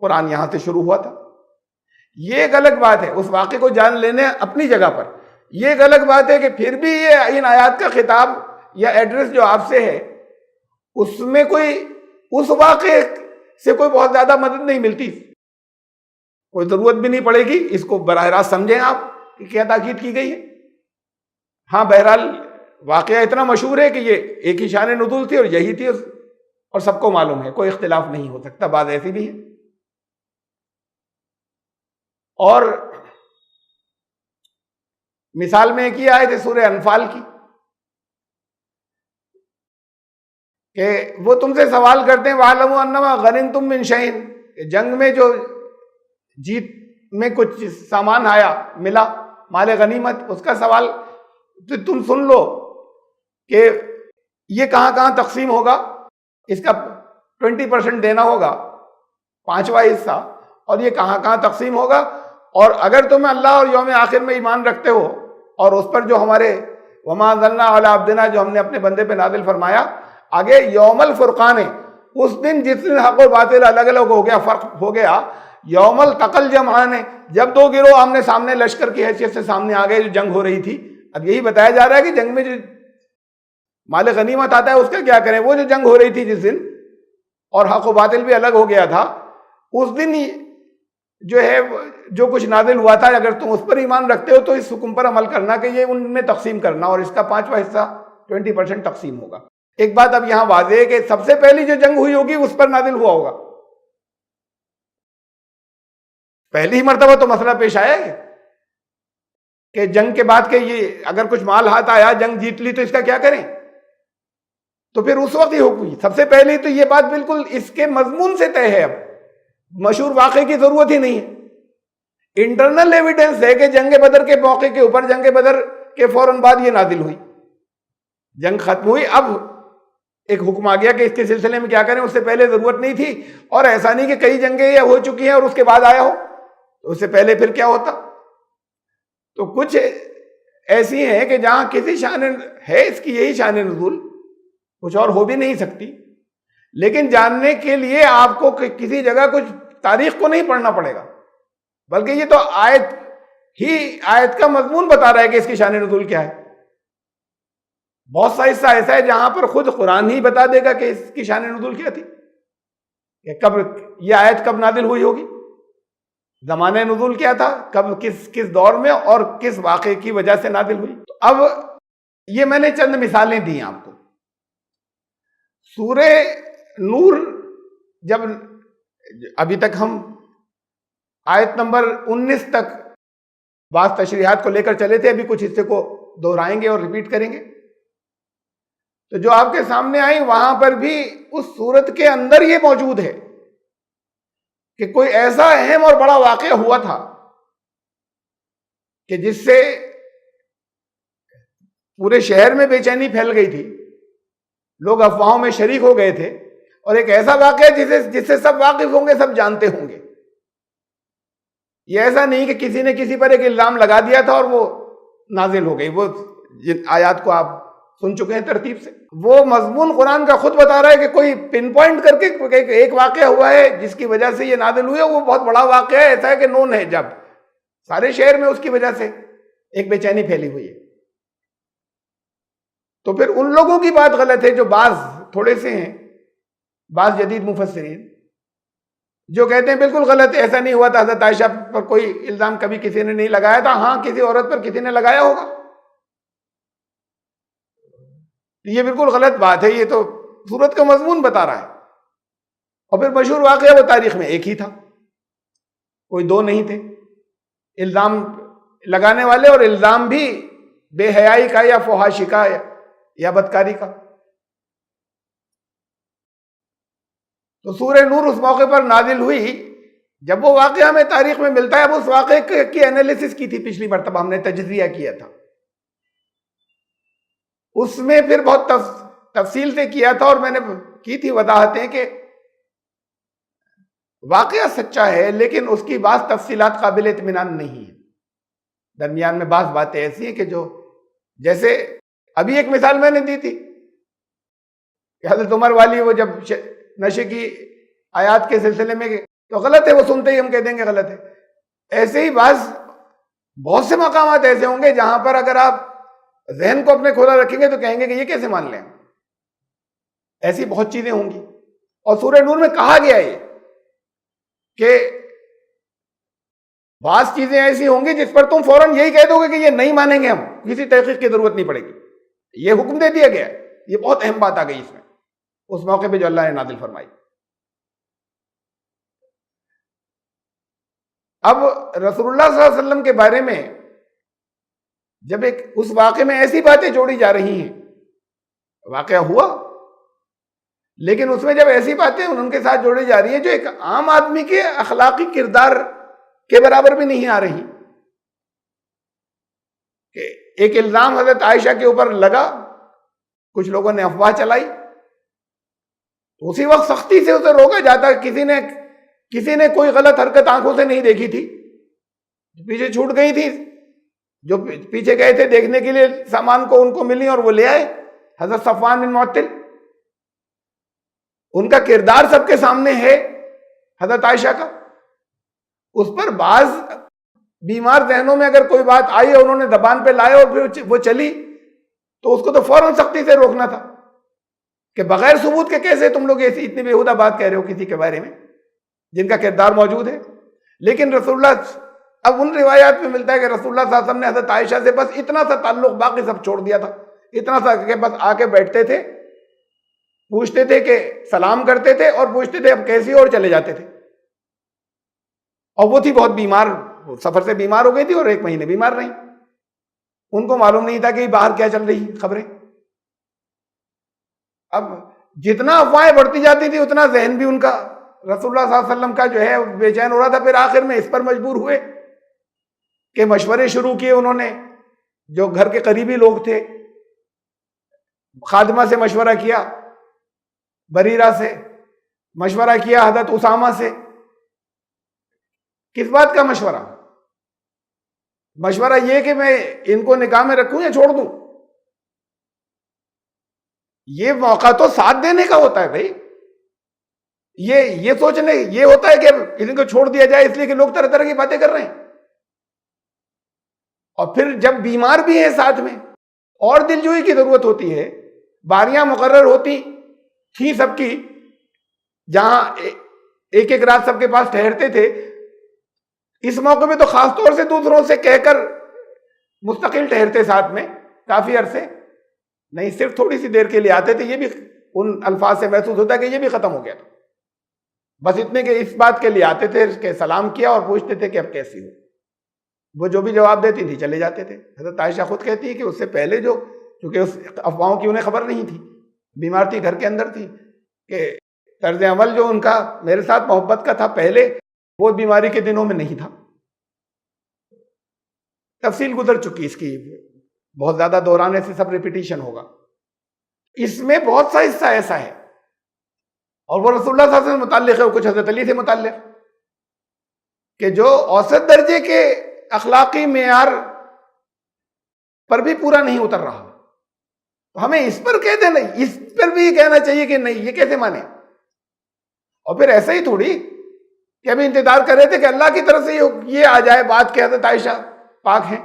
قرآن یہاں سے شروع ہوا تھا۔ یہ ایک الگ بات ہے، اس واقعے کو جان لینے اپنی جگہ پر، یہ ایک الگ بات ہے کہ پھر بھی یہ ان آیات کا خطاب یا ایڈریس جو آپ سے ہے، اس میں کوئی اس واقعے سے کوئی بہت زیادہ مدد نہیں ملتی، کوئی ضرورت بھی نہیں پڑے گی اس کو براہ راست سمجھیں آپ کہ کیا تاکید کی گئی ہے۔ ہاں بہرحال واقعہ اتنا مشہور ہے کہ یہ ایک ہی شان نزول تھی اور یہی تھی، اور سب کو معلوم ہے، کوئی اختلاف نہیں ہو سکتا۔ بعض ایسی بھی ہے، اور مثال میں ایک ہی آیت ہے سورہ انفال کی کہ وہ تم سے سوال کرتے ہیں وَاعْلَمُوا أَنَّمَا غَنِمْتُم مِّن شَيْءٍ، کہ جنگ میں جو جیت میں کچھ سامان آیا، ملا، مال غنیمت، اس کا سوال تو تم سن لو کہ یہ کہاں کہاں تقسیم ہوگا، اس کا 20% دینا ہوگا، 5واں حصہ، اور یہ کہاں کہاں تقسیم ہوگا، اور اگر تم اللہ اور یوم آخر میں ایمان رکھتے ہو اور اس پر جو ہمارے وما انزلنا علی عبدنا جو ہم نے اپنے بندے پہ نازل فرمایا، آگے یوم الفرقان ہے، اس دن جس دن حق و باطل الگ الگ ہو گیا، فرق ہو گیا، یوم التقى الجمعان ہے، جب دو گروہ آمنے سامنے لشکر کی حیثیت سے سامنے آ گئے، جو جنگ ہو رہی تھی۔ اب یہی بتایا جا رہا ہے کہ جنگ میں جو مال غنیمت آتا ہے اس کا کیا کریں، وہ جو جنگ ہو رہی تھی جس دن، اور حق و باطل بھی الگ ہو گیا تھا، اس دن جو ہے جو کچھ نازل ہوا تھا، اگر تم اس پر ایمان رکھتے ہو تو اس حکم پر عمل کرنا کہ یہ ان میں تقسیم کرنا، اور اس کا 5واں حصہ 20% تقسیم ہوگا۔ ایک بات اب یہاں واضح ہے کہ سب سے پہلی جو جنگ ہوئی ہوگی اس پر نازل ہوا ہوگا، پہلی مرتبہ تو مسئلہ پیش آیا ہے کہ جنگ کے بعد کہ یہ اگر کچھ مال ہاتھ آیا، جنگ جیت لی تو اس کا کیا کریں، تو پھر اس وقت ہی ہوئی سب سے پہلی۔ تو یہ بات بالکل اس کے مضمون سے طے ہے، اب مشہور واقعے کی ضرورت ہی نہیں ہے، انٹرنل ایویڈنس ہے کہ جنگ بدر کے موقع کے اوپر، جنگ بدر کے فوراً بعد یہ نازل ہوئی، جنگ ختم ہوئی، اب ایک حکم آ گیا کہ اس کے سلسلے میں کیا کریں، اس سے پہلے ضرورت نہیں تھی، اور ایسا نہیں کہ کئی جنگیں یا ہو چکی ہیں اور اس کے بعد آیا ہو، تو اس سے پہلے پھر کیا ہوتا۔ تو کچھ ایسی ہیں کہ جہاں کسی شان ہے اس کی یہی شان نزول، کچھ اور ہو بھی نہیں سکتی، لیکن جاننے کے لیے آپ کو کسی جگہ کچھ تاریخ کو نہیں پڑھنا پڑے گا، بلکہ یہ تو آیت کا مضمون بتا رہا ہے کہ اس کی شان نزول کیا ہے۔ بہت سا حصہ ایسا ہے جہاں پر خود قرآن ہی بتا دے گا کہ اس کی شان نزول کیا تھی، کہ کب یہ آیت کب نازل ہوئی ہوگی، زمانہ نزول کیا تھا، کب کس دور میں اور کس واقعے کی وجہ سے نازل ہوئی۔ تو اب یہ میں نے چند مثالیں دی آپ کو۔ سورہ نور، جب ابھی تک ہم آیت نمبر 19 تک بعض تشریحات کو لے کر چلے تھے، ابھی کچھ حصے کو دہرائیں گے اور ریپیٹ کریں گے، تو جو آپ کے سامنے آئی وہاں پر بھی اس صورت کے اندر یہ موجود ہے کہ کوئی ایسا اہم اور بڑا واقعہ ہوا تھا کہ جس سے پورے شہر میں بے چینی پھیل گئی تھی، لوگ افواہوں میں شریک ہو گئے تھے، اور ایک ایسا واقعہ جس سے سب واقف ہوں گے، سب جانتے ہوں گے۔ یہ ایسا نہیں کہ کسی نے کسی پر ایک الزام لگا دیا تھا اور وہ نازل ہو گئی۔ وہ جن آیات کو آپ سن چکے ہیں ترتیب سے، وہ مضمون قرآن کا خود بتا رہا ہے کہ کوئی پن پوائنٹ کر کے ایک واقعہ ہوا ہے جس کی وجہ سے یہ نازل ہوئی ہے، وہ بہت بڑا واقعہ ہے، ایسا ہے کہ نون ہے، جب سارے شہر میں اس کی وجہ سے ایک بے چینی پھیلی ہوئی ہے۔ تو پھر ان لوگوں کی بات غلط ہے جو بعض تھوڑے سے ہیں، بعض جدید مفسرین جو کہتے ہیں بالکل غلط ہے، ایسا نہیں ہوا تھا، حضرت عائشہ پر کوئی الزام کبھی کسی نے نہیں لگایا تھا، ہاں کسی عورت پر کسی نے لگایا ہوگا، یہ بالکل غلط بات ہے، یہ تو سورت کا مضمون بتا رہا ہے۔ اور پھر مشہور واقعہ وہ تاریخ میں ایک ہی تھا، کوئی دو نہیں تھے، الزام لگانے والے، اور الزام بھی بے حیائی کا یا فحاشی کا یا بدکاری کا۔ تو سورہ نور اس موقع پر نازل ہوئی جب وہ واقعہ ہمیں تاریخ میں ملتا ہے، اب اس واقعے کی انالیسس کی تھی، پچھلی مرتبہ ہم نے تجزیہ کیا تھا اس میں پھر بہت تفصیل سے کیا تھا، اور میں نے کی تھی وضاحتیں کہ واقعہ سچا ہے لیکن اس کی بعض تفصیلات قابل اطمینان نہیں ہیں. درمیان میں بعض باتیں ایسی ہیں کہ جو، جیسے ابھی ایک مثال میں نے دی تھی کہ حضرت عمر والی وہ جب نشے کی آیات کے سلسلے میں، تو غلط ہے، وہ سنتے ہی ہم کہہ دیں گے غلط ہے. ایسے ہی بہت سے مقامات ایسے ہوں گے جہاں پر اگر آپ ذہن کو اپنے کھولا رکھیں گے تو کہیں گے کہ یہ کیسے مان لیں. ایسی بہت چیزیں ہوں گی. اور سورہ نور میں کہا گیا ہے کہ بعض چیزیں ایسی ہوں گی جس پر تم فوراً یہی کہہ دو گے کہ یہ نہیں مانیں گے، ہم کسی تحقیق کی ضرورت نہیں پڑے گی. یہ حکم دے دیا گیا. یہ بہت اہم بات آ گئی اس میں، اس موقع پہ جو اللہ نے نازل فرمائی. اب رسول اللہ صلی اللہ علیہ وسلم کے بارے میں جب اس واقعے میں ایسی باتیں جوڑی جا رہی ہیں، واقعہ ہوا لیکن اس میں جب ایسی باتیں ان کے ساتھ جوڑی جا رہی ہیں جو ایک عام آدمی کے اخلاقی کردار کے برابر بھی نہیں آ رہی، کہ ایک الزام حضرت عائشہ کے اوپر لگا، کچھ لوگوں نے افواہ چلائی، تو اسی وقت سختی سے اسے روکا جاتا. کسی نے کوئی غلط حرکت آنکھوں سے نہیں دیکھی تھی، پیچھے چھوٹ گئی تھی، جو پیچھے گئے تھے دیکھنے کے لیے سامان کو ان کو ملی اور وہ لے آئے. حضرت صفوان بن معطل، ان کا کردار سب کے سامنے ہے. حضرت عائشہ کا، اس پر بعض بیمار ذہنوں میں اگر کوئی بات آئی اور انہوں نے زبان پہ لائے اور پھر وہ چلی، تو اس کو تو فوراً سختی سے روکنا تھا کہ بغیر ثبوت کے کیسے تم لوگ ایسی اتنی بیہودہ بات کہہ رہے ہو کسی کے بارے میں جن کا کردار موجود ہے. لیکن رسول اللہ، اب ان روایات میں ملتا ہے کہ رسول اللہ صلی اللہ علیہ وسلم نے حضرت عائشہ سے بس اتنا سا تعلق، باقی سب چھوڑ دیا تھا. اتنا سا کہ بس آ کے بیٹھتے تھے، پوچھتے تھے کہ سلام کرتے تھے اور پوچھتے تھے اب کیسی، اور چلے جاتے تھے. اور وہ تھی بہت بیمار، سفر سے بیمار ہو گئی تھی اور 1 مہینے بیمار رہی. ان کو معلوم نہیں تھا کہ باہر کیا چل رہی خبریں. اب جتنا افواہیں بڑھتی جاتی تھی اتنا ذہن بھی ان کا، رسول اللہ صلی اللہ علیہ وسلم کا جو ہے بے چین ہو رہا تھا. پھر آخر میں اس پر مجبور ہوئے کہ مشورے شروع کیے انہوں نے. جو گھر کے قریبی لوگ تھے، خادمہ سے مشورہ کیا، بریرہ سے مشورہ کیا، حضرت اسامہ سے. کس بات کا مشورہ؟ مشورہ یہ کہ میں ان کو نکاح میں رکھوں یا چھوڑ دوں. یہ موقع تو ساتھ دینے کا ہوتا ہے بھائی. یہ سوچنے یہ ہوتا ہے کہ ان کو چھوڑ دیا جائے اس لیے کہ لوگ طرح طرح کی باتیں کر رہے ہیں. اور پھر جب بیمار بھی ہیں ساتھ میں اور دلجوئی کی ضرورت ہوتی ہے، باریاں مقرر ہوتی تھی سب کی، جہاں ایک ایک رات سب کے پاس ٹھہرتے تھے. اس موقع میں تو خاص طور سے دوسروں سے کہہ کر مستقل ٹھہرتے ساتھ میں کافی عرصے، نہیں صرف تھوڑی سی دیر کے لیے آتے تھے. یہ بھی ان الفاظ سے محسوس ہوتا ہے کہ یہ بھی ختم ہو گیا تھا. بس اتنے کہ اس بات کے لیے آتے تھے کہ سلام کیا اور پوچھتے تھے کہ اب کیسی ہو. وہ جو بھی جواب دیتی تھی چلے جاتے تھے. حضرت عائشہ خود کہتی ہے کہ اس سے پہلے چونکہ اس افواہوں کی انہیں خبر نہیں تھی، بیمار تھی، گھر کے اندر تھی، کہ طرز عمل جو ان کا میرے ساتھ محبت کا تھا پہلے، وہ بیماری کے دنوں میں نہیں تھا. تفصیل گزر چکی اس کی، بہت زیادہ دہرانے سے سب ریپیٹیشن ہوگا. اس میں بہت سا حصہ ایسا ہے، اور وہ رسول اللہ صلی اللہ علیہ وسلم سے متعلق ہے، اور کچھ حضرت علی سے متعلق، کہ جو اوسط درجے کے اخلاقی معیار پر بھی پورا نہیں اتر رہا. تو ہمیں اس پر کہہ دینا، اس پر بھی کہنا چاہیے کہ نہیں، یہ کیسے مانے. اور پھر ایسا ہی تھوڑی کہ ابھی انتظار کر رہے تھے کہ اللہ کی طرف سے یہ آ جائے بات کہ حضرت عائشہ پاک ہیں.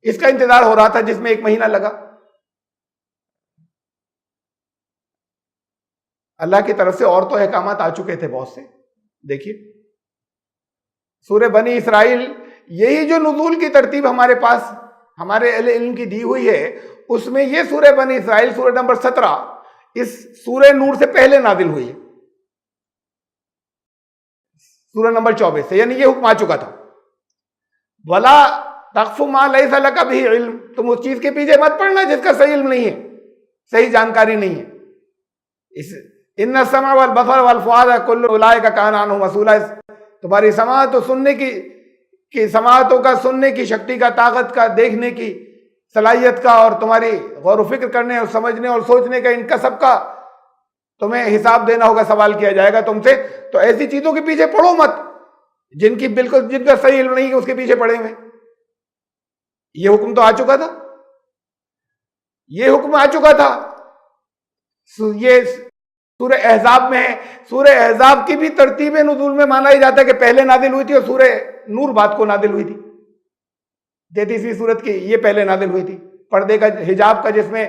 اس کا انتظار ہو رہا تھا جس میں 1 مہینہ لگا. اللہ کی طرف سے اور تو احکامات آ چکے تھے بہت سے. دیکھیے سورہ بنی اسرائیل، یہی جو نزول کی ترتیب ہمارے پاس ہمارے اہل علم کی دی ہوئی ہے، اس میں یہ سورہ بنی اسرائیل سورہ نمبر 17 اس سورہ نور سے پہلے نازل ہوئی ہے، سورہ نمبر 24 سے. یعنی یہ حکم آ چکا تھا، وَلَا تَقْفُ مَا لَيْسَ لَكَ بِهِ عِلْم. تم اس چیز کے پیچھے مت پڑنا جس کا صحیح علم نہیں ہے، صحیح جانکاری نہیں ہے. اِنَّ السَّمْعَ وَالْبَصَرَ وَالْفُؤَادَ كُلُّ أُولَٰئِكَ كَانَ عَنْهُ مسؤولا. تمہاری سماعت و سننے کی سماعتوں کا، سننے کی شکتی کا، طاقت کا، دیکھنے کی صلاحیت کا اور تمہاری غور و فکر کرنے اور سمجھنے اور سوچنے کا، ان کا سب کا تمہیں حساب دینا ہوگا، سوال کیا جائے گا تم سے. تو ایسی چیزوں کے پیچھے پڑو مت جن کا صحیح علم نہیں کہ اس کے پیچھے پڑے ہوئے. یہ حکم تو آ چکا تھا، یہ حکم آ چکا تھا. یہ سورہ احزاب میں ہے. سورہ احزاب کی بھی ترتیب نزول میں مانا ہی جاتا ہے کہ پہلے نازل ہوئی تھی اور سورہ نور بعد کو نازل ہوئی تھی. 33ویں سورت کی یہ پہلے نازل ہوئی تھی. پردے کا، حجاب کا جس میں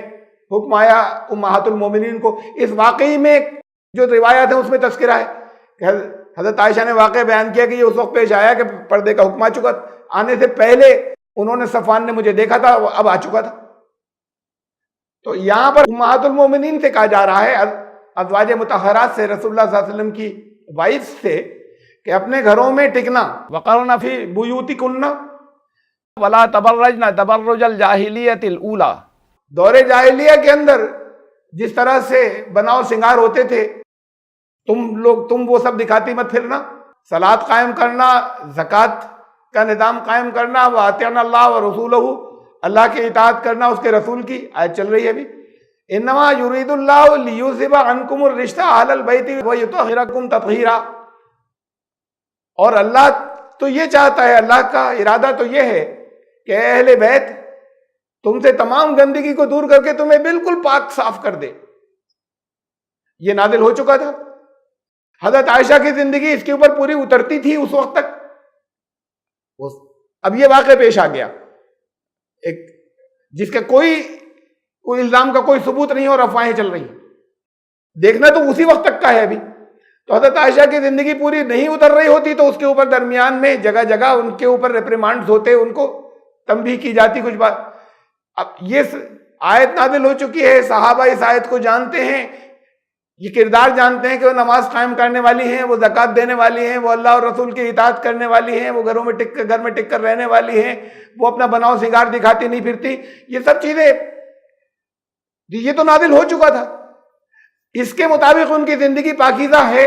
حکم آیا امہات المومنین کو. اس واقعی میں جو روایات ہیں اس میں تذکرہ ہے کہ حضرت عائشہ نے واقعہ بیان کیا کہ یہ اس وقت پیش آیا کہ پردے کا حکم آ چکا تھا. آنے سے پہلے انہوں نے صفوان نے مجھے دیکھا تھا، اب آ چکا تھا. تو یہاں پر امہات المومنین سے کہا جا رہا ہے، ازواج مطہرات سے، رسول اللہ صلی اللہ علیہ وسلم کی وائف سے، کہ اپنے گھروں میں ٹکنا. وقرن فی بیوتکن ولا تبرجن تبرج الجاہلیت الاولی. دور جاہلیہ کے اندر جس طرح سے بناؤ سنگار ہوتے تھے تم وہ سب دکھاتی مت پھرنا. صلاۃ قائم کرنا، زکوٰۃ کا نظام قائم کرنا، واطعنا اللہ ورسولہ، اللہ کی اطاعت کرنا، اس کے رسول کی. آیت چل رہی ہے ابھی. انما یرید اللہ لیذھب عنکم الرجس اہل البیت ویطہرکم تطہیرا. اور اللہ تو یہ چاہتا ہے، اللہ کا ارادہ تو یہ ہے کہ اہل بیت تم سے تمام گندگی کو دور کر کے تمہیں بالکل پاک صاف کر دے. یہ نازل ہو چکا تھا. حضرت عائشہ کی زندگی اس کے اوپر پوری اترتی تھی اس وقت تک. اب یہ واقعہ پیش آ گیا ایک جس کا کوئی الزام کا کوئی ثبوت نہیں اور افواہیں چل رہی ہیں. دیکھنا تو اسی وقت تک کا ہے ابھی. تو حضرت عائشہ کی زندگی پوری نہیں اتر رہی ہوتی تو اس کے اوپر درمیان میں جگہ جگہ ان کے اوپر ریپریمانڈز ہوتے، ان کو تنبیہ کی جاتی کچھ بات. اب یہ آیت نازل ہو چکی ہے، صحابہ اس آیت کو جانتے ہیں، یہ کردار جانتے ہیں کہ وہ نماز قائم کرنے والی ہیں، وہ زکوٰۃ دینے والی ہیں، وہ اللہ اور رسول کی اطاعت کرنے والی ہیں، وہ گھر میں ٹک کر رہنے والی ہیں، وہ اپنا بناؤ سنگار دکھاتی نہیں پھرتی. یہ سب چیزیں یہ تو نازل ہو چکا تھا. اس کے مطابق ان کی زندگی پاکیزہ ہے.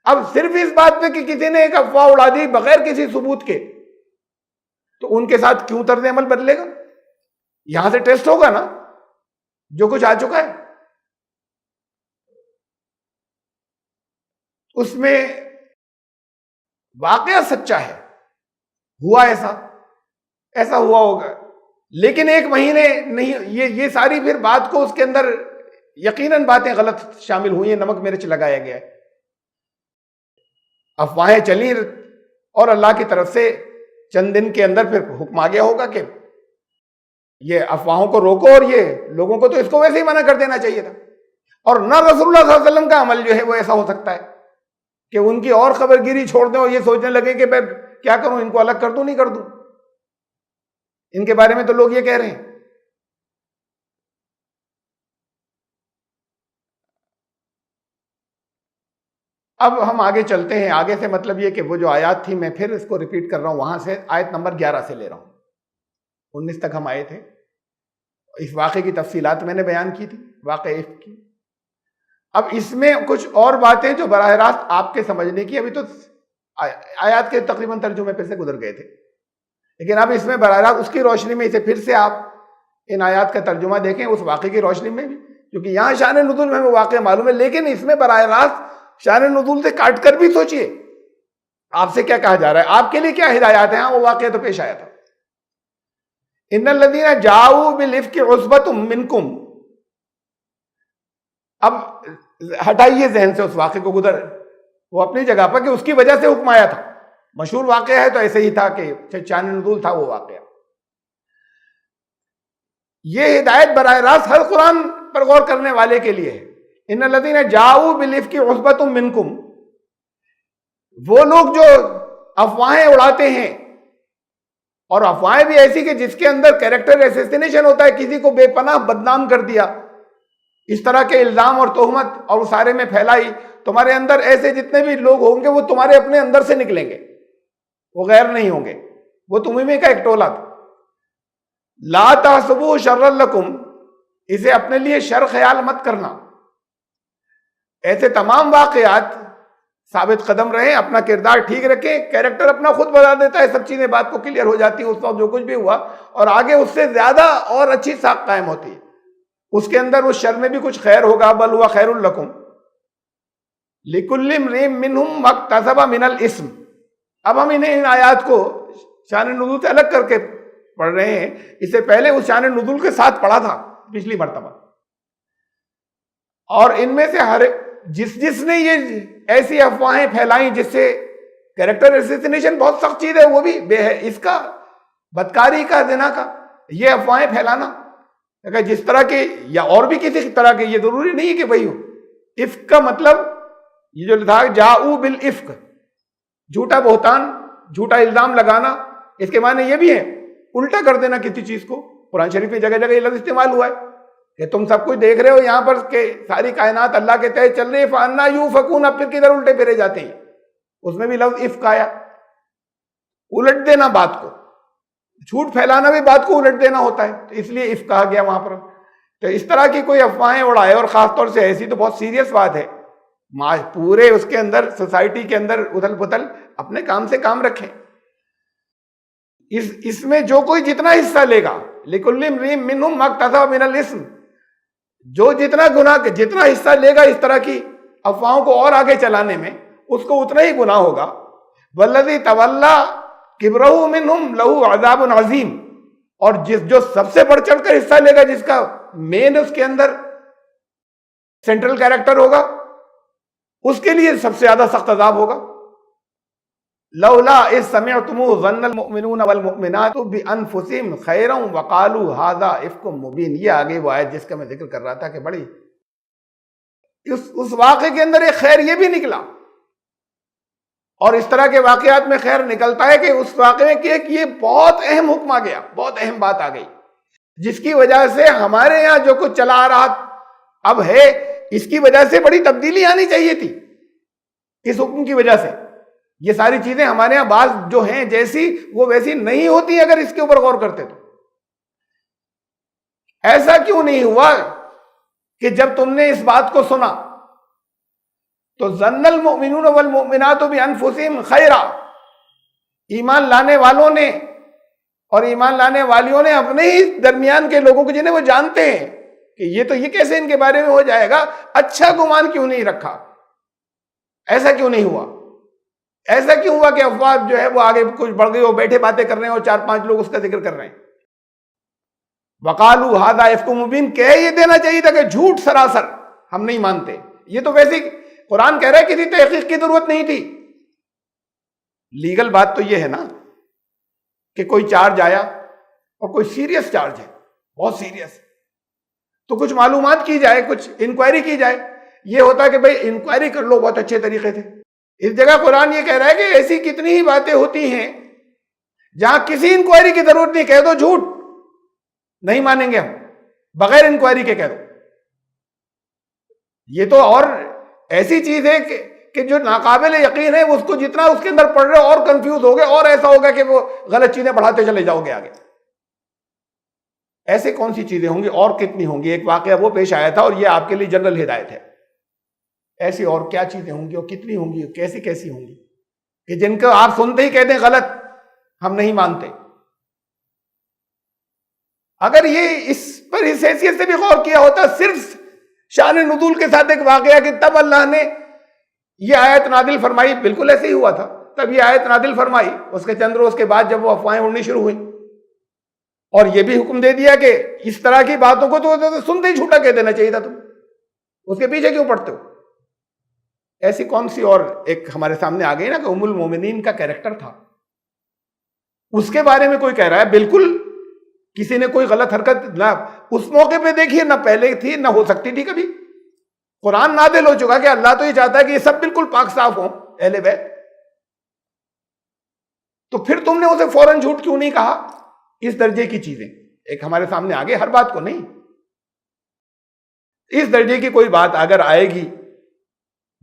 اب صرف اس بات پہ کہ کسی نے ایک افواہ اڑا دی بغیر کسی ثبوت کے، تو ان کے ساتھ کیوں طرز عمل بدلے گا؟ یہاں سے ٹیسٹ ہوگا نا جو کچھ آ چکا ہے. اس میں واقعہ سچا ہے، ہوا ایسا ہوا ہوگا. لیکن ایک مہینے نہیں، یہ ساری پھر بات کو اس کے اندر یقیناً باتیں غلط شامل ہوئی ہیں، نمک مرچ لگایا گیا ہے، افواہیں چلی اور اللہ کی طرف سے چند دن کے اندر پھر حکم آ گیا ہوگا کہ یہ افواہوں کو روکو، اور یہ لوگوں کو تو اس کو ویسے ہی منع کر دینا چاہیے تھا. اور نہ رسول اللہ صلی اللہ علیہ وسلم کا عمل جو ہے وہ ایسا ہو سکتا ہے کہ ان کی اور خبر گیری چھوڑ دیں اور یہ سوچنے لگے کہ میں کیا کروں، ان کو الگ کر دوں نہیں کر دوں. ان کے بارے میں تو لوگ یہ کہہ رہے ہیں. اب ہم آگے چلتے ہیں. آگے سے مطلب یہ کہ وہ جو آیات تھی میں پھر اس کو ریپیٹ کر رہا ہوں، وہاں سے آیت نمبر 11 سے لے رہا ہوں. 19 تک ہم آئے تھے. اس واقعے کی تفصیلات میں نے بیان کی تھی، واقعہ کی. اب اس میں کچھ اور باتیں جو براہ راست آپ کے سمجھنے کی، ابھی تو آیات کے تقریباً ترجمے پہ سے گزر گئے تھے، لیکن اب اس میں براہ راست اس کی روشنی میں اسے پھر سے آپ ان آیات کا ترجمہ دیکھیں اس واقعے کی روشنی میں بھی، کیونکہ یہاں شان نزول میں ہمیں واقعہ معلوم ہے، لیکن اس میں براہ راست شان نزول سے کاٹ کر بھی سوچئے آپ سے کیا کہا جا رہا ہے، آپ کے لیے کیا ہدایات ہیں. وہ واقعہ تو پیش آیا تھا. ان الذین جاؤوا بالافک عصبۃ منکم. اب ہٹائیے ذہن سے اس واقعے کو، گزر وہ اپنی جگہ پر کہ اس کی وجہ سے حکم آیا تھا. مشہور واقعہ ہے تو ایسے ہی تھا کہ شان نزول تھا وہ واقعہ. یہ ہدایت براہ راست ہر قرآن پر غور کرنے والے کے لیے ہے. ان الذین جاؤوا بالافک عصبۃ منکم. وہ لوگ جو افواہیں اڑاتے ہیں، اور افواہیں بھی ایسی کہ جس کے اندر کیریکٹر اسیسینیشن ہوتا ہے، کسی کو بے پناہ بدنام کر دیا، اس طرح کے الزام اور تہمت اور وہ سارے میں پھیلائی. تمہارے اندر ایسے جتنے بھی لوگ ہوں گے وہ تمہارے اپنے اندر سے نکلیں گے، وہ غیر نہیں ہوں گے، وہ تمہیں میں کا ایک ٹولہ تھا. لا تحسبوا شرا لکم. اسے اپنے لیے شر خیال مت کرنا. ایسے تمام واقعات ثابت قدم رہیں، اپنا کردار ٹھیک رکھیں، کیریکٹر اپنا خود بتا دیتا ہے، سب چیزیں بات کو کلیئر ہو جاتی ہیں اس وقت جو کچھ بھی ہوا، اور آگے اس سے زیادہ اور اچھی ساکھ قائم ہوتی ہے، اس کے اندر اس شر میں بھی کچھ خیر ہوگا، بل ہوا خیر لکم لکل امرئ منہم ما اکتسب من الاثم۔ اب ہم انہیں ان آیات کو شان نزول سے الگ کر کے پڑھ رہے ہیں، اس سے پہلے اس شان نزول کے ساتھ پڑھا تھا پچھلی مرتبہ، اور ان میں سے ہر جس نے یہ ایسی افواہیں پھیلائیں جس سے کیریکٹر اسیسینیشن بہت سخت چیز ہے، وہ بھی اس کا بدکاری کا، زنا کا، یہ افواہیں پھیلانا، اگر جس طرح کے یا اور بھی کسی طرح کے، یہ ضروری نہیں ہے کہ وہی ہو۔ افک کا مطلب یہ جو تھا جاؤ بالافک، جھوٹا بہتان، جھوٹا الزام لگانا، اس کے معنی یہ بھی ہے الٹا کر دینا کسی چیز کو۔ قرآن شریف میں جگہ جگہ یہ لفظ استعمال ہوا ہے کہ تم سب کچھ دیکھ رہے ہو یہاں پر کہ ساری کائنات اللہ کے تحت چل رہی ہے، فَأَنَّا يُؤْفَكُونَ، اب پھر کدھر الٹے پھیرے جاتے ہیں، اس میں بھی لفظ افک آیا، الٹ دینا بات کو، جھوٹ پھیلانا بھی بات کو الٹ دینا ہوتا ہے، تو اس لیے افک کہا گیا وہاں پر۔ تو اس طرح کی کوئی افواہیں اڑائے، اور خاص طور سے ایسی تو بہت سیریس بات ہے، پورے اس کے اندر سوسائٹی کے اندر ادھل پھدل، اپنے کام سے کام رکھیں۔ اس میں جو کوئی جتنا حصہ لے گا، لِكُلِّ امْرِئٍ مِّنْهُمْ مَا اكْتَسَبَ مِنَ الْإِثْمِ، جو جتنا گناہ، جتنا حصہ لے گا اس طرح کی افواہوں کو اور آگے چلانے میں، اس کو اتنا ہی گناہ ہوگا۔ وَالَّذِي تَوَلَّىٰ كِبْرَهُ مِنْهُمْ لَهُ عَذَابٌ عَظِيمٌ، اور جو سب سے بڑھ چڑھ کر حصہ لے گا، جس کا مین اس کے اندر سینٹرل کیریکٹر ہوگا، اس کے لیے سب سے زیادہ سخت عذاب ہوگا۔ لولا اذ سمعتموه ظن المؤمنون والمؤمنات بانفسهم خيرا وقالوا هذا افک مبین۔ یہ آگے وہ آیت جس کا میں ذکر کر رہا تھا کہ بڑی اس واقعے کے اندر ایک خیر یہ بھی نکلا، اور اس طرح کے واقعات میں خیر نکلتا ہے کہ اس واقعے میں کہ یہ بہت اہم حکم آ گیا، بہت اہم بات آ گئی، جس کی وجہ سے ہمارے یہاں جو کچھ چلا آ رہا اب ہے، اس کی وجہ سے بڑی تبدیلی آنی چاہیے تھی، اس حکم کی وجہ سے۔ یہ ساری چیزیں ہمارے یہاں بعض جو ہیں جیسی وہ ویسی نہیں ہوتی اگر اس کے اوپر غور کرتے تو۔ ایسا کیوں نہیں ہوا کہ جب تم نے اس بات کو سنا تو ظن المؤمنون والمؤمنات بانفسهم خیرا، ایمان لانے والوں نے اور ایمان لانے والیوں نے اپنے ہی درمیان کے لوگوں کو جنہیں وہ جانتے ہیں کہ یہ کیسے ان کے بارے میں ہو جائے گا، اچھا گمان کیوں نہیں رکھا؟ ایسا کیوں نہیں ہوا؟ ایسا کیوں ہوا کہ افواہ جو ہے وہ آگے کچھ بڑھ گئی، وہ بیٹھے باتیں کر رہے ہیں اور 4-5 لوگ اس کا ذکر کر رہے ہیں۔ وقالوا هذا افک مبین، کہہ یہ دینا چاہیے تھا کہ جھوٹ سراسر، ہم نہیں مانتے۔ یہ تو ویسے قرآن کہہ رہا ہے کسی تحقیق کی ضرورت نہیں تھی۔ لیگل بات تو یہ ہے نا کہ کوئی چارج آیا اور کوئی سیریس چارج ہے، بہت سیریس، تو کچھ معلومات کی جائے، کچھ انکوائری کی جائے۔ یہ ہوتا ہے کہ بھئی انکوائری کر لو بہت اچھے طریقے سے۔ اس جگہ قرآن یہ کہہ رہا ہے کہ ایسی کتنی ہی باتیں ہوتی ہیں جہاں کسی انکوائری کی ضرورت نہیں، کہہ دو جھوٹ، نہیں مانیں گے ہم، بغیر انکوائری کے کہہ دو۔ یہ تو اور ایسی چیز ہے کہ جو ناقابل یقین ہے، اس کو جتنا اس کے اندر پڑھ رہے ہو اور کنفیوز ہو گئے، اور ایسا ہوگا کہ وہ غلط چیزیں پڑھاتے چلے جاؤ گے آگے۔ ایسے کون سی چیزیں ہوں گی اور کتنی ہوں گی؟ ایک واقعہ وہ پیش آیا تھا اور یہ آپ کے لیے جنرل ہدایت ہے۔ ایسی اور کیا چیزیں ہوں گی اور کتنی ہوں گی، کیسی کیسی ہوں گی کہ جن کو آپ سنتے ہی کہتے ہیں غلط، ہم نہیں مانتے۔ اگر یہ اس پر اس حیثیت سے بھی غور کیا ہوتا، صرف شان نزول کے ساتھ ایک واقعہ کہ تب اللہ نے یہ آیت نازل فرمائی، بالکل ایسے ہی ہوا تھا، تب یہ آیت نازل فرمائی، اس کے چند روز کے بعد جب وہ افواہیں اڑنی شروع ہوئی، اور یہ بھی حکم دے دیا کہ اس طرح کی باتوں کو تو سنتے ہی جھوٹا کہہ دینا چاہیے تھا، تم اس کے پیچھے کیوں پڑتے ہو؟ ایسی کون سی اور ایک ہمارے سامنے آ گئی نا کہ ام المومنین کا کیریکٹر تھا، اس کے بارے میں کوئی کہہ رہا ہے بالکل کسی نے کوئی غلط حرکت نہ اس موقع پہ دیکھی، نہ پہلے تھی، نہ ہو سکتی تھی کبھی۔ قرآن نازل ہو چکا کہ اللہ تو یہ چاہتا ہے کہ یہ سب بالکل پاک صاف ہوں اہل بیت، تو پھر تم نے اسے فوراً جھوٹ کیوں نہیں کہا؟ اس درجے کی چیزیں ایک ہمارے سامنے آگے، ہر بات کو نہیں، اس درجے کی کوئی بات اگر آئے گی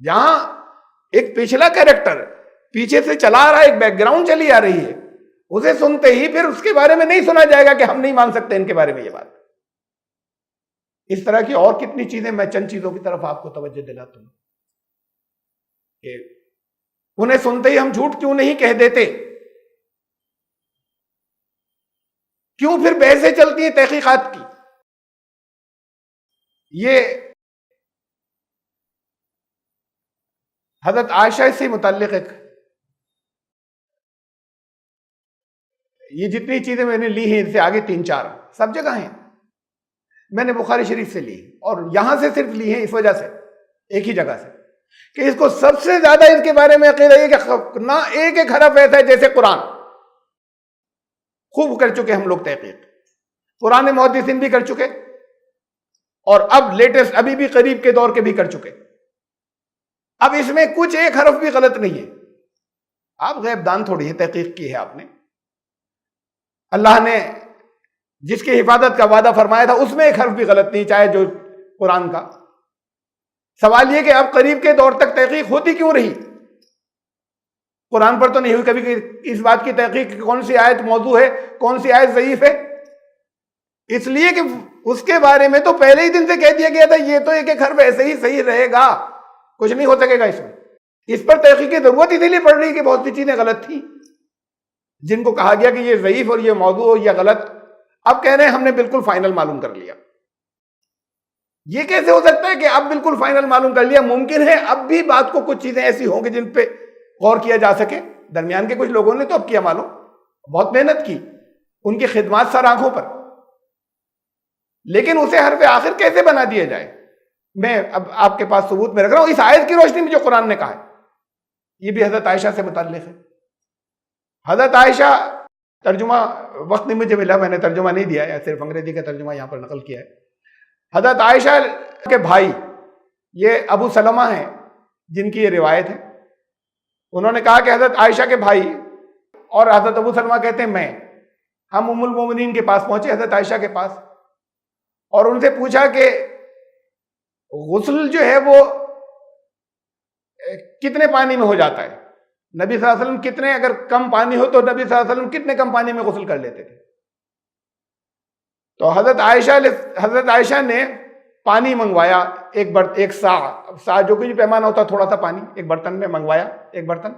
جہاں ایک پچھلا کیریکٹر پیچھے سے چلا آ رہا ہے، ایک بیک گراؤنڈ چلی آ رہی ہے، اسے سنتے ہی پھر اس کے بارے میں نہیں سنا جائے گا کہ ہم نہیں مان سکتے ان کے بارے میں یہ بات۔ اس طرح کی اور کتنی چیزیں، میں چند چیزوں کی طرف آپ کو توجہ دلاتا ہوں کہ انہیں سنتے ہی ہم جھوٹ کیوں نہیں کہہ دیتے؟ کیوں پھر بحثیں چلتی ہیں تحقیقات کی؟ یہ حضرت عائشہ سے متعلق یہ جتنی چیزیں میں نے لی ہیں ان سے آگے 3-4 سب جگہ ہیں، میں نے بخاری شریف سے لی اور یہاں سے صرف لی ہیں اس وجہ سے، ایک ہی جگہ سے، کہ اس کو سب سے زیادہ اس کے بارے میں عقیدہ ہے کہ نہ ایک ایک حرف ایسا ہے جیسے قرآن۔ خوب کر چکے ہم لوگ تحقیق، قرآن محدثین بھی کر چکے اور اب لیٹسٹ ابھی بھی قریب کے دور کے بھی کر چکے۔ اب اس میں کچھ ایک حرف بھی غلط نہیں ہے۔ آپ غیب دان تھوڑی ہے، تحقیق کی ہے آپ نے۔ اللہ نے جس کی حفاظت کا وعدہ فرمایا تھا اس میں ایک حرف بھی غلط نہیں، چاہے جو قرآن کا۔ سوال یہ کہ اب قریب کے دور تک تحقیق ہوتی کیوں رہی؟ قرآن پر تو نہیں ہوئی کبھی اس بات کی تحقیق کہ کون سی آیت موضوع ہے، کون سی آیت ضعیف ہے؟ اس لیے کہ اس کے بارے میں تو پہلے ہی دن سے کہہ دیا گیا تھا یہ تو ایک ایک حرف ایسے ہی صحیح رہے گا، کچھ نہیں ہو سکے گا اس میں۔ اس پر تحقیق کی ضرورت اسی لیے پڑ رہی کہ بہت سی چیزیں غلط تھیں جن کو کہا گیا کہ یہ ضعیف اور یہ موضوع اور یہ غلط، اب کہہ رہے ہیں ہم نے بالکل فائنل معلوم کر لیا۔ یہ کیسے ہو سکتا ہے کہ اب بالکل فائنل معلوم کر لیا؟ ممکن ہے اب بھی بات کو کچھ چیزیں ایسی ہوں گی جن پہ غور کیا جا سکے۔ درمیان کے کچھ لوگوں نے تو اب کیا معلوم، بہت محنت کی، ان کی خدمات سر آنکھوں پر، لیکن اسے حرف آخر کیسے بنا دیا جائے؟ میں اب آپ کے پاس ثبوت میں رکھ رہا ہوں اس آیت کی روشنی میں جو قرآن نے کہا ہے۔ یہ بھی حضرت عائشہ سے متعلق ہے۔ حضرت عائشہ، ترجمہ وقت نہیں مجھے ملا، میں نے ترجمہ نہیں دیا ہے، صرف انگریزی کا ترجمہ یہاں پر نقل کیا ہے۔ حضرت عائشہ کے بھائی یہ ابو سلمہ ہیں جن کی یہ روایت ہے، انہوں نے کہا کہ حضرت عائشہ کے بھائی اور حضرت ابو سلمہ کہتے ہیں ہم ام المومنین کے پاس پہنچے، حضرت عائشہ کے پاس، اور ان سے پوچھا کہ غسل جو ہے وہ کتنے پانی میں ہو جاتا ہے؟ نبی صلی اللہ علیہ وسلم کتنے، اگر کم پانی ہو تو نبی صلی اللہ علیہ وسلم کتنے کم پانی میں غسل کر لیتے تھے؟ تو حضرت عائشہ نے پانی منگوایا، ایک سا جو کچھ پیمانہ ہوتا تھوڑا سا پانی ایک برتن میں منگوایا، ایک برتن،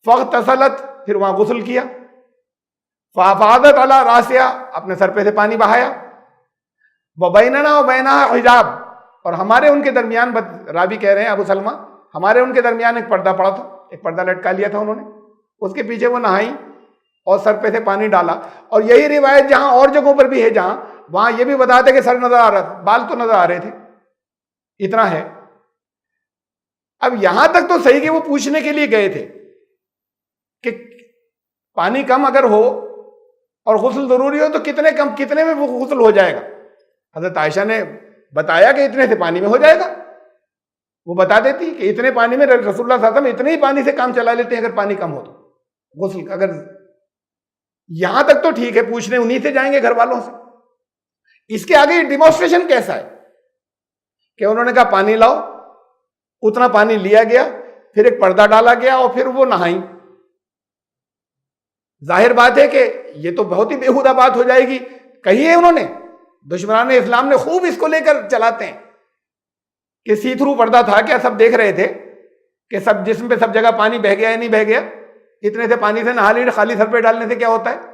فاغتسلت، پھر وہاں غسل کیا، فافاضت علی راسیہ، اپنے سر پہ سے پانی بہایا، وبیننا وبینہا حجاب، اور ہمارے ان کے درمیان، راوی کہہ رہے ہیں ابو سلمہ، ہمارے ان کے درمیان ایک پردہ پڑا تھا، ایک پردہ لٹکا لیا تھا انہوں نے، اس کے پیچھے وہ نہائی اور سر پہ سے پانی ڈالا۔ اور یہی روایت جہاں اور جگہوں پر بھی ہے، جہاں وہاں یہ بھی بتاتے کہ سر نظر آ رہا تھا، بال تو نظر آ رہے تھے، اتنا ہے۔ اب یہاں تک تو صحیح کہ وہ پوچھنے کے لیے گئے تھے کہ پانی کم اگر ہو اور غسل ضروری ہو تو کتنے میں وہ غسل ہو جائے گا؟ حضرت عائشہ نے بتایا کہ اتنے سے پانی میں ہو جائے گا، وہ بتا دیتی کہ اتنے پانی میں، رسول اللہ صلی اللہ علیہ وسلم اتنے ہی پانی سے کام چلا لیتے ہیں اگر پانی کم ہو تو غسل۔ اگر یہاں تک تو ٹھیک ہے، پوچھنے انہی سے جائیں گے گھر والوں سے۔ اس کے آگے ڈیمونسٹریشن کیسا ہے کہ انہوں نے کہا پانی لاؤ، اتنا پانی لیا گیا، پھر ایک پردہ ڈالا گیا اور پھر وہ نہائیں۔ ظاہر بات ہے کہ یہ تو بہت ہی بیہودہ بات ہو جائے گی، کہی ہے انہوں نے، دشمنان اسلام نے خوب اس کو لے کر چلاتے ہیں کہ سی تھرو پردہ تھا، کیا سب دیکھ رہے تھے کہ سب جسم پہ سب جگہ پانی بہہ گیا یا نہیں بہہ گیا؟ اتنے سے پانی سے نہا لی، خالی سر پہ ڈالنے سے کیا ہوتا ہے؟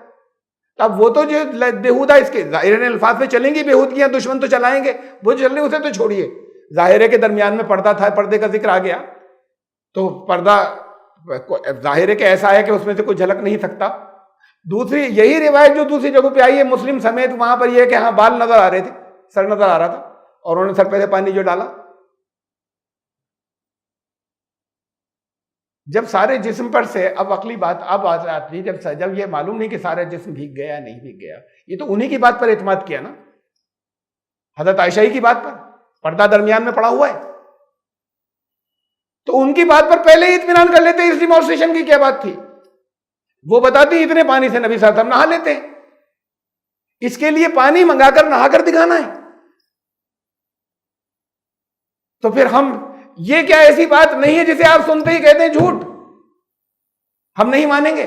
اب وہ تو جو بیہودہ، اس کے ظاہر الفاظ پہ چلیں گی بیہودگیاں، دشمن تو چلائیں گے، وہ چلنے اسے تو چھوڑیے۔ ظاہر ہے کہ درمیان میں پردہ تھا، پردے کا ذکر آ گیا تو پردہ ظاہر ہے کہ ایسا ہے کہ اس میں سے کوئی جھلک نہیں سکتا۔ دوسری یہی روایت جو دوسری جگہ پہ آئی ہے مسلم سمیت، وہاں پر یہ ہے کہ ہاں بال نظر آ رہے تھے، سر نظر آ رہا تھا، اور انہوں نے سر پہ سے پانی جو ڈالا۔ جب سارے جسم پر سے، اب عقلی بات اب آتی ہے، جب یہ معلوم نہیں کہ سارا جسم بھیگ گیا نہیں بھیگ گیا، یہ تو انہی کی بات پر اعتماد کیا نا، حضرت عائشہ کی بات پر، پردہ درمیان میں پڑا ہوا ہے، تو ان کی بات پر پہلے ہی اطمینان کر لیتے۔ اس ڈیمونسٹریشن کی کیا بات تھی؟ وہ بتاتی ہیں اتنے پانی سے نبی صلی اللہ علیہ وسلم نہا لیتے ہیں، اس کے لیے پانی منگا کر نہا کر دکھانا ہے۔ تو پھر ہم، یہ کیا ایسی بات نہیں ہے جسے آپ سنتے ہی کہتے ہیں جھوٹ؟ ہم نہیں مانیں گے،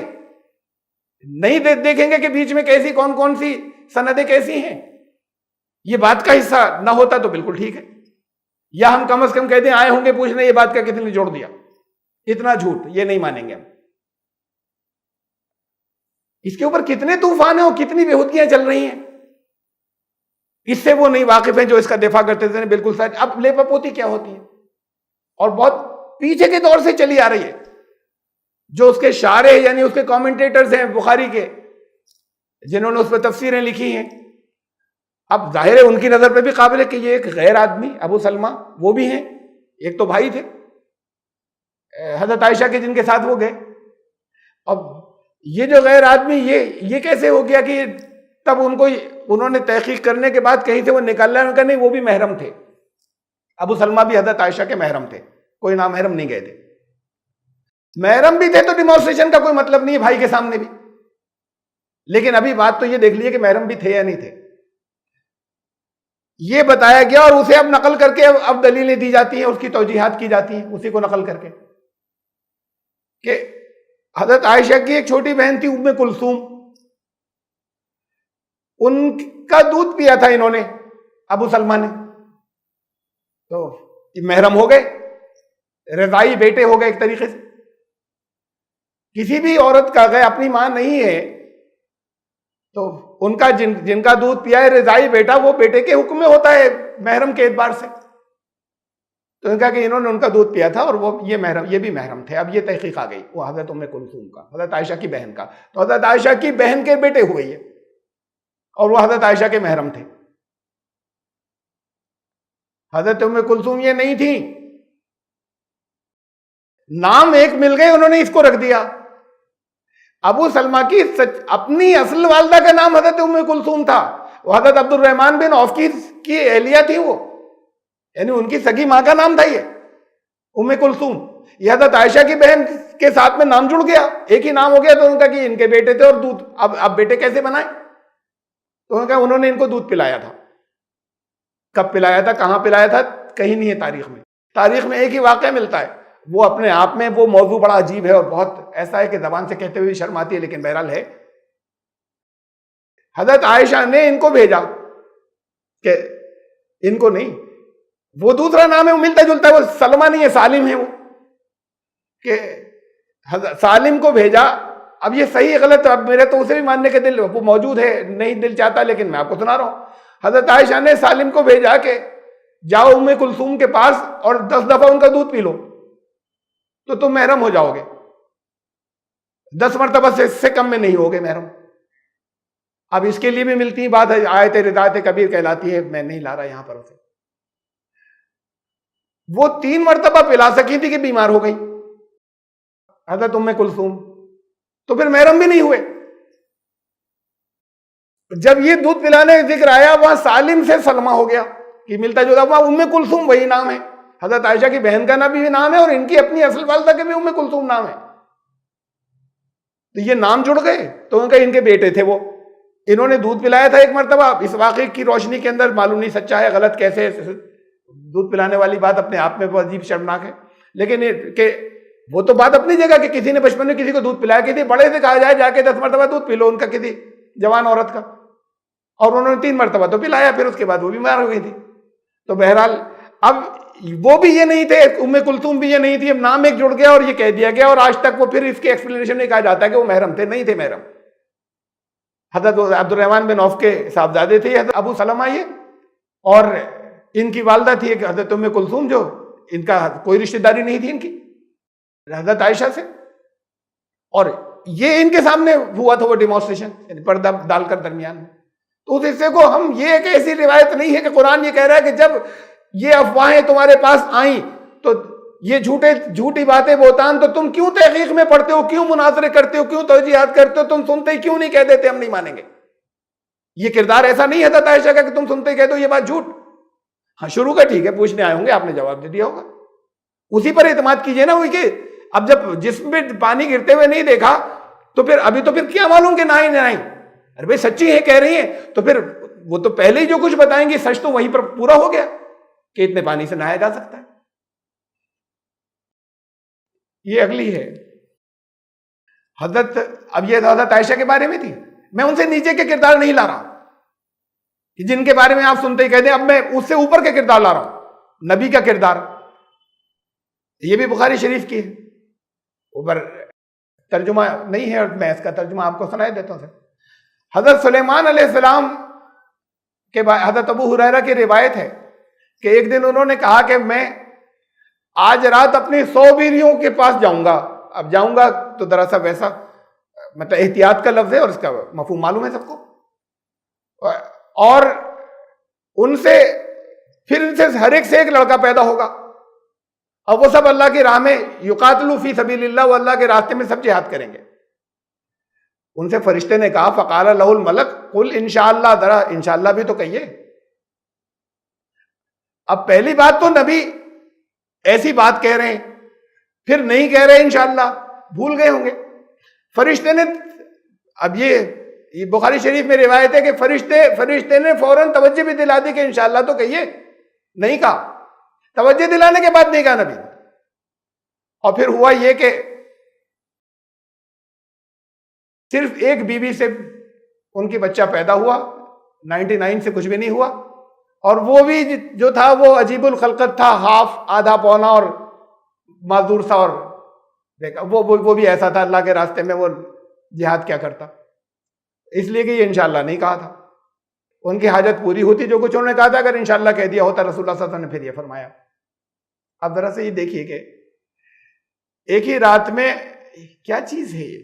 نہیں دیکھیں گے کہ بیچ میں کیسی کون سی سندیں کیسی ہیں۔ یہ بات کا حصہ نہ ہوتا تو بالکل ٹھیک ہے، یا ہم کم از کم کہتے ہیں آئے ہوں گے پوچھنے، یہ بات کا کسی نے جوڑ دیا، اتنا جھوٹ یہ نہیں مانیں گے ہم. اس کے اوپر کتنے طوفان ہیں اور کتنی بےہودگیاں چل رہی ہیں. اس سے وہ نہیں واقف ہیں جو اس کا دفاع کرتے تھے بالکل سچ. اب لیپا پوتی کیا ہوتی ہے اور بہت پیچھے کے دور سے چلی آ رہی ہے. جو اس کے شارح یعنی اس کے کامنٹیٹرز ہیں بخاری کے, جنہوں نے اس پہ تفسیریں لکھی ہیں, اب ظاہر ہے ان کی نظر پہ بھی قابل ہے کہ یہ ایک غیر آدمی ابو سلمہ وہ بھی ہیں, ایک تو بھائی تھے حضرت عائشہ کے جن کے ساتھ وہ گئے. اب یہ جو غیر آدمی یہ کیسے ہو گیا کہ تب انہوں نے تحقیق کرنے کے بعد کہیں سے وہ نکال رہا ہے. نہیں, وہ بھی محرم تھے. ابو سلمہ بھی حضرت عائشہ کے محرم تھے, کوئی نامحرم نہیں گئے تھے. محرم بھی تھے تو ڈیمانسٹریشن کا کوئی مطلب نہیں ہے بھائی کے سامنے بھی. لیکن ابھی بات تو یہ دیکھ لیے کہ محرم بھی تھے یا نہیں تھے, یہ بتایا گیا اور اسے اب نقل کر کے اب دلیلیں دی جاتی ہیں, اس کی توجیحات کی جاتی ہیں اسی کو نقل کر کے کہ حضرت عائشہ کی ایک چھوٹی بہن تھی ام کلثوم, ان کا دودھ پیا تھا انہوں نے ابو سلمہ نے, تو محرم ہو گئے, رضائی بیٹے ہو گئے ایک طریقے سے. کسی بھی عورت کا اگر اپنی ماں نہیں ہے تو ان کا جن کا دودھ پیا ہے رضائی بیٹا, وہ بیٹے کے حکم میں ہوتا ہے محرم کے اعتبار سے. تو ان کا کہ انہوں نے ان کا دودھ پیا تھا اور وہ یہ بھی محرم تھے. اب یہ تحقیق آ گئی وہ حضرت ام کلثوم کا, حضرت عائشہ کی بہن کا. تو حضرت عائشہ کی بہن کے بیٹے ہوئے یہ, اور وہ حضرت عائشہ کے محرم تھے. حضرت ام کلثوم یہ نہیں تھی, نام ایک مل گئے انہوں نے اس کو رکھ دیا. ابو سلمہ کی اپنی اصل والدہ کا نام حضرت ام کلثوم تھا, وہ حضرت عبد الرحمن بن عوف کی اہلیہ تھی وہ, یعنی ان کی سگی ماں کا نام تھا یہ ام کلثوم. یہ حضرت عائشہ کی بہن کے ساتھ میں نام جڑ گیا, ایک ہی نام ہو گیا. تو ان کا کہ ان کے بیٹے تھے اور دودھ اب بیٹے کیسے بنائے. تو انہوں نے ان کو دودھ پلایا تھا. کب پلایا تھا, کہاں پلایا تھا, کہیں نہیں ہے تاریخ میں. تاریخ میں ایک ہی واقعہ ملتا ہے, وہ اپنے آپ میں وہ موضوع بڑا عجیب ہے اور بہت ایسا ہے کہ زبان سے کہتے ہوئے شرم آتی ہے, لیکن بہرحال ہے. حضرت عائشہ نے ان کو بھیجا کہ ان کو نہیں, وہ دوسرا نام ہے وہ ملتا جلتا ہے, وہ سلمہ نہیں ہے سالم ہے وہ, کہ سالم کو بھیجا. اب یہ صحیح غلط, اب میرے تو اسے بھی ماننے کے دل وہ موجود ہے نہیں دل چاہتا, لیکن میں آپ کو سنا رہا ہوں. حضرت عائشہ نے سالم کو بھیجا کہ جاؤ ام کلثوم کے پاس اور 10 دفعہ ان کا دودھ پی لو تو تم محرم ہو جاؤ گے. 10 مرتبہ سے کم میں نہیں ہوگے محرم. اب اس کے لیے بھی ملتی بات ہے, آیت رضاعت کبیر کہلاتی ہے, میں نہیں لا رہا یہاں پر اسے. وہ 3 مرتبہ پلا سکی تھی کہ بیمار ہو گئی حضرت ام کلثوم, تو پھر محرم بھی نہیں ہوئے. جب یہ دودھ پلانے کا ذکر آیا وہاں سالم سے سلمہ ہو گیا کہ ملتا جلتا, وہاں ام کلثوم وہی نام ہے, حضرت عائشہ کی بہن کا بھی نام ہے اور ان کی اپنی اصل والدہ کے بھی ام کلثوم نام ہے. تو یہ نام جڑ گئے. تو ان کے بیٹے تھے وہ, انہوں نے دودھ پلایا تھا 1 مرتبہ. اس واقعے کی روشنی کے اندر معلوم نہیں سچا ہے غلط کیسے, دودھ پلانے والی بات اپنے آپ میں بہت عجیب شرمناک ہے, لیکن کہ وہ تو بات اپنی جگہ کہ کسی نے بچپن میں کسی کو دودھ پلایا, کسی بڑے سے کہا جائے جا کے 10 مرتبہ دودھ پی لو ان کا کسی جوان عورت کا, اور انہوں نے 3 مرتبہ تو پلایا, پھر اس کے بعد وہ بیمار ہو گئی تھی. تو بہرحال اب وہ بھی یہ نہیں تھے, ام کلثوم بھی یہ نہیں تھی, اب نام ایک جڑ گیا اور یہ کہہ دیا گیا, اور آج تک وہ پھر اس کے ایکسپلینیشن میں کہا جاتا ہے کہ وہ محرم تھے, نہیں تھے محرم. حضرت عبد الرحمن بن عوف کے صاحبزادے تھے حضرت ابو سلمہ یہ, اور ان کی والدہ تھی ایک حضرت ام کلثوم, جو ان کا کوئی رشتہ داری نہیں تھی ان کی حضرت عائشہ سے. اور یہ ان کے سامنے ہوا تھا وہ ڈیمانسٹریشن پردہ ڈال کر درمیان میں. تو اس حصے کو ہم, یہ ایک ایسی روایت نہیں ہے کہ قرآن یہ کہہ رہا ہے کہ جب یہ افواہیں تمہارے پاس آئیں تو یہ جھوٹی باتیں بہتان, تو تم کیوں تحقیق میں پڑھتے ہو, کیوں مناظرے کرتے ہو, کیوں توجیہات کرتے ہو, تم سنتے ہی کیوں نہیں کہہ دیتے ہم نہیں مانیں گے. یہ کردار ایسا نہیں ہے حضرت عائشہ کا کہ تم سنتے ہی کہتے ہو یہ بات جھوٹ. ہاں شروع کا ٹھیک ہے, پوچھنے آئے ہوں گے, آپ نے جواب دے دیا ہوگا, اسی پر اعتماد کیجئے نا. وہی کہ اب جب جسم پہ پانی گرتے ہوئے نہیں دیکھا تو پھر کیا معلوم کہ نہیں, ارے بھائی سچی ہے کہہ رہی ہیں, تو پھر وہ تو پہلے ہی جو کچھ بتائیں گی سچ تو وہیں پر پورا ہو گیا کہ اتنے پانی سے نہایا جا سکتا ہے. یہ اگلی ہے حضرت, اب یہ حضرت عائشہ کے بارے میں تھی. میں ان سے نیچے کے کردار نہیں لا رہا کہ جن کے بارے میں آپ سنتے ہی کہتے ہیں, اب میں اس سے اوپر کے کردار لا رہا ہوں, نبی کا کردار. یہ بھی بخاری شریف کی ہے. اوپر ترجمہ نہیں ہے، میں اس کا ترجمہ آپ کو سنائے دیتا ہوں. حضرت سلیمان علیہ السلام کے حضرت ابو ہریرہ کی روایت ہے کہ ایک دن انہوں نے کہا کہ میں آج رات اپنی 100 بیویوں کے پاس جاؤں گا. اب جاؤں گا تو دراصل ویسا مطلب احتیاط کا لفظ ہے اور اس کا مفہوم معلوم ہے سب کو. اور ان سے پھر ان سے ہر ایک سے ایک لڑکا پیدا ہوگا اور وہ سب اللہ کی راہ میں یقاتلوا فی سبیل اللہ، وہ اللہ کے راستے میں سب جہاد کریں گے. ان سے فرشتے نے کہا فقال لہ الملک قل انشاءاللہ، ذرا انشاءاللہ بھی تو کہیے. اب پہلی بات تو نبی ایسی بات کہہ رہے ہیں، پھر نہیں کہہ رہے انشاءاللہ، بھول گئے ہوں گے. فرشتے نے، اب یہ بخاری شریف میں روایت ہے کہ فرشتے نے فوراً توجہ بھی دلا دی کہ انشاءاللہ تو کہیے. نہیں کہا، توجہ دلانے کے بعد نہیں کہا نبی. اور پھر ہوا یہ کہ صرف ایک بیوی سے ان کی بچہ پیدا ہوا، 99 سے کچھ بھی نہیں ہوا. اور وہ بھی جو تھا وہ عجیب الخلقت تھا، ہاف، آدھا پونا اور معذور سا. اور دیکھا وہ بھی ایسا تھا اللہ کے راستے میں وہ جہاد کیا کرتا، اس لیے کہ یہ انشاءاللہ نہیں کہا تھا. ان کی حاجت پوری ہوتی جو کچھ انہوں نے کہا تھا، اگر انشاءاللہ کہہ دیا ہوتا رسول اللہ صلی اللہ علیہ وسلم نے پھر یہ فرمایا. اب ذرا سے یہ دیکھیے کہ ایک ہی رات میں کیا چیز ہے یہ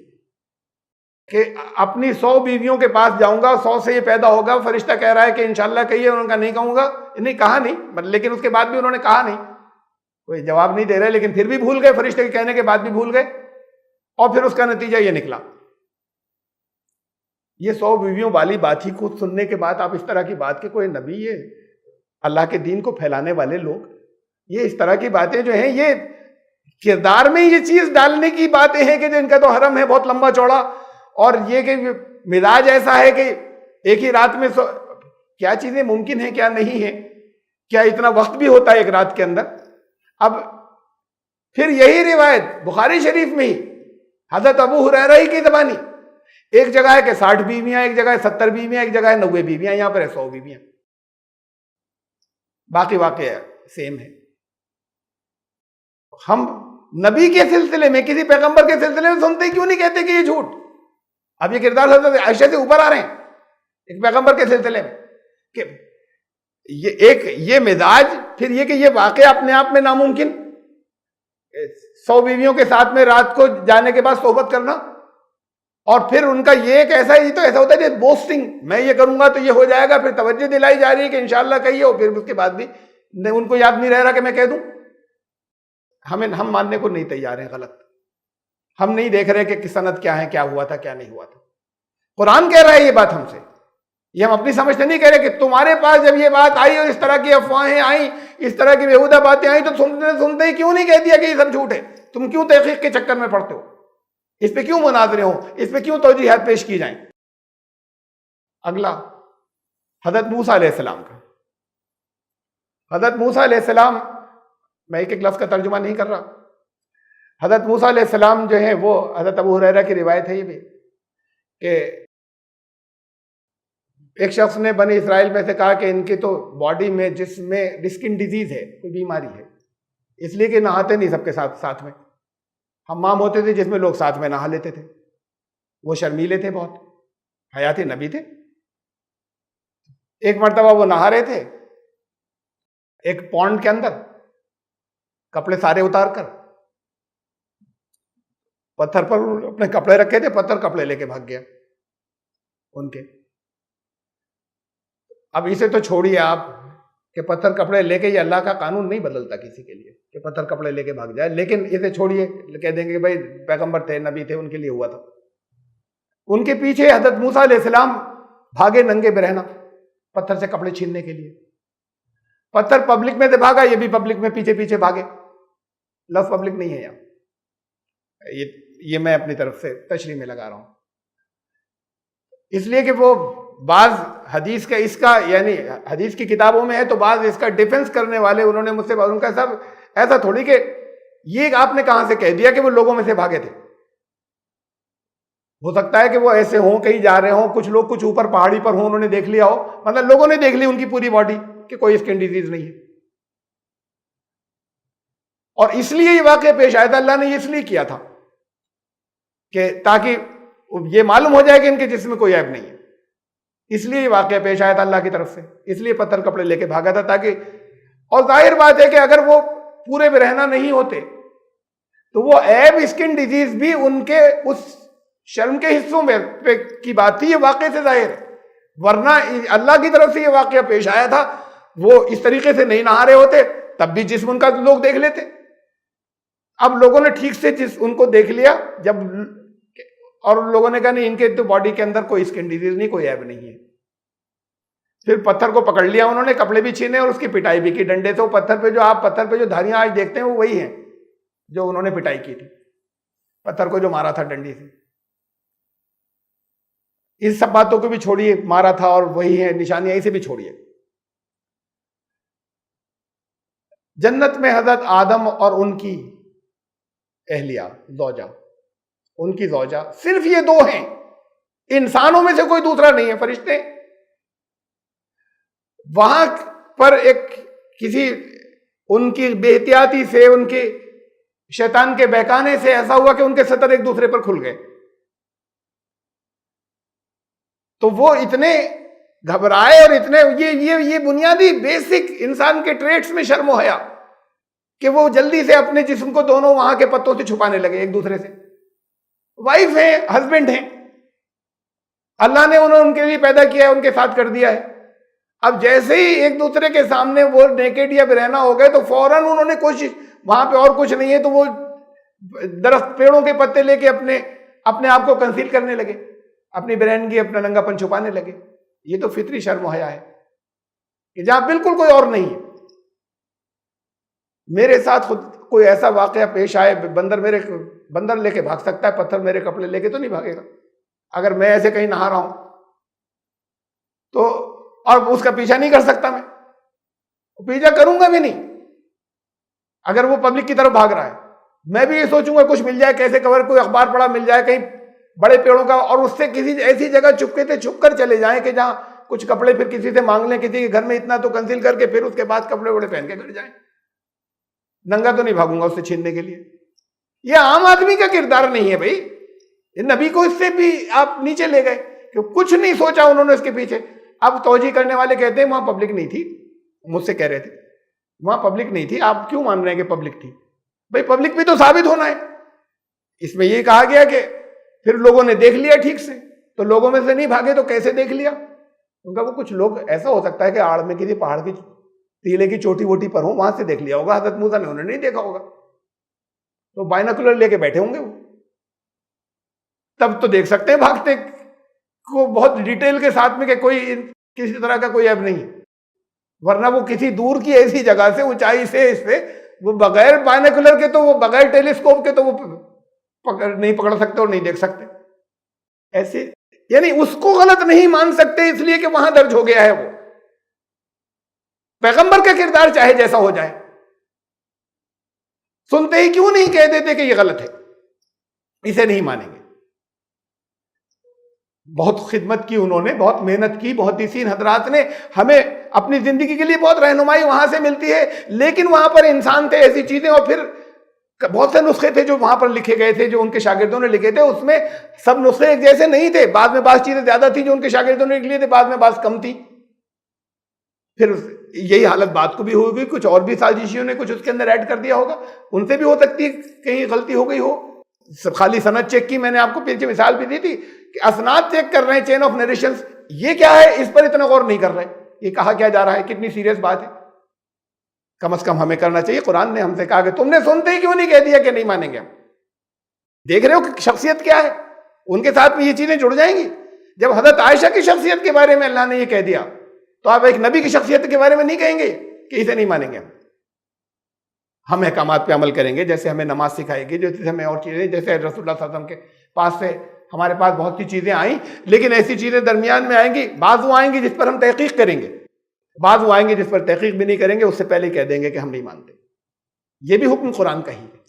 کہ اپنی 100 بیویوں کے پاس جاؤں گا، 100 سے یہ پیدا ہوگا. فرشتہ کہہ رہا ہے کہ انشاءاللہ کہیے، انہوں نے کہا نہیں کہوں گا. نہیں کہا نہیں، لیکن اس کے بعد بھی انہوں نے کہا نہیں، کوئی جواب نہیں دے رہے، لیکن پھر بھی بھول گئے. فرشتے کے کہنے کے بعد بھی بھول گئے. اور پھر اس کا نتیجہ یہ نکلا. یہ 100 بیویوں والی بات ہی کو سننے کے بعد آپ اس طرح کی بات کہ کوئی نبی، یہ اللہ کے دین کو پھیلانے والے لوگ، یہ اس طرح کی باتیں جو ہیں یہ کردار میں یہ چیز ڈالنے کی باتیں ہیں کہ جو ان کا تو حرم ہے بہت لمبا چوڑا، اور یہ کہ مزاج ایسا ہے کہ ایک ہی رات میں کیا چیزیں ممکن ہیں کیا نہیں ہے، کیا اتنا وقت بھی ہوتا ہے ایک رات کے اندر. اب پھر یہی روایت بخاری شریف میں ہی حضرت ابو ہریرہ ہی کی زبانی، ایک جگہ ہے کہ 60 بیویاں، ایک جگہ ہے 70 بیویاں، ایک جگہ ہے 90 بیویاں، یہاں پر ہے 100 بیویاں. باقی واقعہ سیم ہے. ہم نبی کے سلسلے میں، کسی پیغمبر کے سلسلے میں سنتے ہی کیوں نہیں کہتے کہ یہ جھوٹ؟ اب یہ کردار حضرت عائشہ سے اوپر آ رہے ہیں ایک پیغمبر کے سلسلے میں کہ یہ مزاج، پھر یہ کہ یہ واقعہ اپنے آپ میں ناممکن، 100 بیویوں کے ساتھ میں رات کو جانے کے بعد صحبت کرنا. اور پھر ان کا یہ ایک ایسا، یہ تو ایسا ہوتا ہے کہ بوسٹنگ، میں یہ کروں گا تو یہ ہو جائے گا، پھر توجہ دلائی جا رہی ہے کہ انشاءاللہ کہیے، اور پھر اس کے بعد بھی ان کو یاد نہیں رہ رہا کہ میں کہہ دوں. ہم ماننے کو نہیں تیار ہیں غلط. ہم نہیں دیکھ رہے کہ سند کیا ہے، کیا ہوا تھا کیا نہیں ہوا تھا. قرآن کہہ رہا ہے یہ بات ہم سے، یہ ہم اپنی سمجھ سے نہیں کہہ رہے کہ تمہارے پاس جب یہ بات آئی اور اس طرح کی افواہیں آئیں، اس طرح کی بیہودہ باتیں آئیں، تو سنتے ہی کیوں نہیں کہہ دیا کہ یہ سب جھوٹ ہے؟ تم کیوں تحقیق کے چکر میں پڑتے ہو؟ اس پہ کیوں مناظرے ہوں؟ اس پہ کیوں توجیہات پیش کی جائیں؟ اگلا حضرت موسیٰ علیہ السلام کا. حضرت موسیٰ علیہ السلام، میں ایک ایک لفظ کا ترجمہ نہیں کر رہا. حضرت موسیٰ علیہ السلام جو ہیں وہ حضرت ابو ہریرہ کی روایت ہے یہ بھی کہ ایک شخص نے بنی اسرائیل میں سے کہا کہ ان کی تو باڈی میں، جسم میں اسکن ڈیزیز ہے، کوئی بیماری ہے، اس لیے کہ نہاتے نہیں سب کے ساتھ میں. حمام ہوتے تھے جس میں لوگ ساتھ میں نہا لیتے تھے. وہ شرمیلے تھے بہت، حیاتی نبی تھے. ایک مرتبہ وہ نہا رہے تھے ایک پونڈ کے اندر، کپڑے سارے اتار کر پتھر پر اپنے کپڑے رکھے تھے، پتھر کپڑے لے کے بھاگ گیا ان کے. اب اسے تو چھوڑیے آپ کہ پتھر کپڑے لے کے، یہ اللہ کا قانون نہیں بدلتا کسی کے لیے کہ پتھر کپڑے لے کے بھاگ جائے، لیکن اسے چھوڑیے، کہہ دیں گے کہ بھائی پیغمبر تھے، نبی تھے، ان کے لیے ہوا تھا. ان کے پیچھے حضرت موسیٰ علیہ السلام بھاگے ننگے برہنہ پتھر سے کپڑے چھیننے کے لیے. پتھر پبلک میں سے بھاگا، یہ بھی پبلک میں پیچھے پیچھے بھاگے. لفظ پبلک نہیں ہے یہاں، یہ میں اپنی طرف سے تشریح میں لگا رہا ہوں، اس لیے کہ وہ بعض حدیث کا، اس کا یعنی حدیث کی کتابوں میں ہے تو بعض اس کا ڈیفنس کرنے والے انہوں نے مجھ سے، ان کا سب ایسا تھوڑی کہ یہ آپ نے کہاں سے کہہ دیا کہ وہ لوگوں میں سے بھاگے تھے. ہو سکتا ہے کہ وہ ایسے ہوں، کہیں جا رہے ہوں، کچھ لوگ کچھ اوپر پہاڑی پر ہوں، انہوں نے دیکھ لیا ہو، مطلب لوگوں نے دیکھ لی ان کی پوری باڈی کہ کوئی اسکن ڈیزیز نہیں ہے، اور اس لیے یہ واقعہ پیش آیا تھا. اللہ نے یہ اس لیے کیا تھا کہ تاکہ یہ معلوم ہو جائے کہ ان کے جسم میں کوئی عیب نہیں ہے. اس لیے یہ واقعہ پیش آیا تھا اللہ کی طرف سے, اس لیے پتھر کپڑے لے کے بھاگا تھا تاکہ, اور ظاہر بات ہے کہ اگر وہ پورے برہنہ نہیں ہوتے تو وہ عیب اسکن ڈیزیز بھی ان کے اس شرم کے حصوں میں کی بات تھی, یہ واقعے سے ظاہر ہے. ورنہ اللہ کی طرف سے یہ واقعہ پیش آیا تھا, وہ اس طریقے سے نہیں نہا رہے ہوتے تب بھی جسم ان کا لوگ دیکھ لیتے. اب لوگوں نے ٹھیک سے ان کو دیکھ لیا جب, اور لوگوں نے کہا نہیں ان کے تو باڈی کے اندر کوئی اسکن ڈیزیز نہیں, کوئی عیب نہیں ہے. پھر پتھر کو پکڑ لیا انہوں نے, کپڑے بھی چھینے اور اس کی پٹائی بھی کی ڈنڈے سے. وہ پتھر پہ جو دھاریاں آج دیکھتے ہیں وہ وہی ہیں جو انہوں نے پٹائی کی تھی, پتھر کو جو مارا تھا ڈنڈی سے. اس سب باتوں کو بھی چھوڑیے, مارا تھا اور وہی ہے نشانیاں, اسے بھی چھوڑیے. جنت میں حضرت آدم اور ان کی اہلیہ زوجہ, ان کی زوجہ صرف یہ دو ہیں, انسانوں میں سے کوئی دوسرا نہیں ہے. فرشتے وہاں پر ایک کسی ان کی بے احتیاطی سے, ان کے شیطان کے بہکانے سے ایسا ہوا کہ ان کے سطر ایک دوسرے پر کھل گئے. تو وہ اتنے گھبرائے اور اتنے یہ بنیادی بیسک انسان کے ٹریٹس میں شرم و حیا کہ وہ جلدی سے اپنے جسم کو دونوں وہاں کے پتوں سے چھپانے لگے ایک دوسرے سے. وائف ہیں, ہسبینڈ ہیں, اللہ نے انہوں ان کے لیے پیدا کیا ہے, ان کے ساتھ کر دیا ہے. اب جیسے ہی ایک دوسرے کے سامنے وہ نیکڈ یا برہنہ ہو گئے تو فوراً انہوں نے کوشش, وہاں پہ اور کچھ نہیں ہے تو وہ درخت پیڑوں کے پتے لے کے اپنے آپ کو کنسیل کرنے لگے, اپنی برہنگی, اپنا ننگا پن چھپانے لگے. یہ تو فطری شرم و حیا ہے کہ جہاں بالکل کوئی اور نہیں ہے. میرے ساتھ خود کوئی ایسا واقعہ پیش آئے, بندر لے کے بھاگ سکتا ہے, پتھر میرے کپڑے لے کے تو نہیں بھاگے گا. اگر میں ایسے کہیں نہا رہا ہوں تو, اور اس کا پیچھا نہیں کر سکتا, میں پیچھا کروں گا بھی نہیں. اگر وہ پبلک کی طرف بھاگ رہا ہے, میں بھی یہ سوچوں گا کچھ مل جائے, کیسے کور, کوئی اخبار پڑا مل جائے کہیں بڑے پیڑوں کا, اور اس سے کسی ایسی جگہ چپکے سے چھپ کر چلے جائیں کہ جہاں کچھ کپڑے پھر کسی سے مانگ لیں, کسی کے گھر میں اتنا تو کنسیل کر کے پھر اس کے بعد کپڑے وڑے پہن کے گھر جائیں. ننگا تو نہیں بھاگوں گا اس سے چھیننے کے لیے. یہ عام آدمی کا کردار نہیں ہے بھائی. نبی کو اس سے بھی آپ نیچے لے گئے کہ کچھ نہیں سوچا انہوں نے اس کے پیچھے. اب توجہ کرنے والے کہتے ہیں وہاں پبلک نہیں تھی, مجھ سے کہہ رہے تھے وہاں پبلک نہیں تھی, آپ کیوں مان رہے ہیں کہ پبلک تھی؟ بھائی پبلک بھی تو ثابت ہونا ہے. اس میں یہ کہا گیا کہ پھر لوگوں نے دیکھ لیا ٹھیک سے, تو لوگوں میں سے نہیں بھاگے تو کیسے دیکھ لیا؟ کیونکہ وہ کچھ لوگ ایسا ہو سکتا ہے کہ آڑ میں کسی پہاڑ کی تیلے کی چوٹی ووٹی پر ہوں, وہاں سے دیکھ لیا ہوگا. حضرت موسیٰ نے انہیں نہیں دیکھا ہوگا, تو بائنوکولر لے کے بیٹھے ہوں گے وہ, تب تو دیکھ سکتے ہیں بھاگتے کو بہت ڈیٹیل کے ساتھ میں کہ کوئی کسی طرح کا کوئی عیب نہیں. ورنہ وہ کسی دور کی ایسی جگہ سے, اونچائی سے, اس سے وہ بغیر بائنوکولر کے, تو وہ بغیر ٹیلیسکوپ کے تو وہ نہیں پکڑ سکتے اور نہیں دیکھ سکتے. ایسے یعنی اس کو غلط نہیں مان سکتے اس لیے کہ وہاں درج ہو گیا ہے. وہ پیغمبر کا کردار چاہے جیسا ہو جائے, سنتے ہی کیوں نہیں کہہ دیتے کہ یہ غلط ہے, اسے نہیں مانیں گے. بہت خدمت کی انہوں نے, بہت محنت کی, محدثین حضرات نے ہمیں اپنی زندگی کے لیے بہت رہنمائی وہاں سے ملتی ہے. لیکن وہاں پر انسان تھے, ایسی چیزیں, اور پھر بہت سے نسخے تھے جو وہاں پر لکھے گئے تھے, جو ان کے شاگردوں نے لکھے تھے. اس میں سب نسخے ایک جیسے نہیں تھے. بعد میں بعض چیزیں زیادہ تھیں جو ان کے شاگردوں نے لکھ لی تھے, بعد میں بعض کم تھی. پھر یہی حالت بات کو بھی ہوگی, کچھ اور بھی سازشیوں نے کچھ اس کے اندر ایڈ کر دیا ہوگا, ان سے بھی ہو سکتی ہے کہیں غلطی ہو گئی ہو. خالی سند چیک کی, میں نے آپ کو پیچھے مثال بھی دی تھی کہ اسناد چیک کر رہے ہیں, چین آف نریشنز, یہ کیا ہے اس پر اتنا غور نہیں کر رہے, یہ کہا کیا جا رہا ہے, کتنی سیریس بات ہے. کم از کم ہمیں کرنا چاہیے. قرآن نے ہم سے کہا کہ تم نے سنتے ہی کیوں نہیں کہہ دیا کہ نہیں مانیں گے ہم. دیکھ رہے ہو کہ شخصیت کیا ہے, ان کے ساتھ میں یہ چیزیں جڑ جائیں گی. جب حضرت عائشہ کی شخصیت کے بارے میں اللہ نے یہ کہہ دیا, تو آپ ایک نبی کی شخصیت کے بارے میں نہیں کہیں گے کہ اسے نہیں مانیں گے ہم احکامات پہ عمل کریں گے, جیسے ہمیں نماز سکھائے گی, جیسے ہمیں اور چیزیں, جیسے رسول اللہ صلی اللہ علیہ وسلم کے پاس سے ہمارے پاس بہت سی چیزیں آئیں, لیکن ایسی چیزیں درمیان میں آئیں گی. بعض وہ آئیں گی جس پر ہم تحقیق کریں گے, بعض وہ آئیں گے جس پر تحقیق بھی نہیں کریں گے, اس سے پہلے کہہ دیں گے کہ ہم نہیں مانتے. یہ بھی حکم قرآن کا ہی ہے.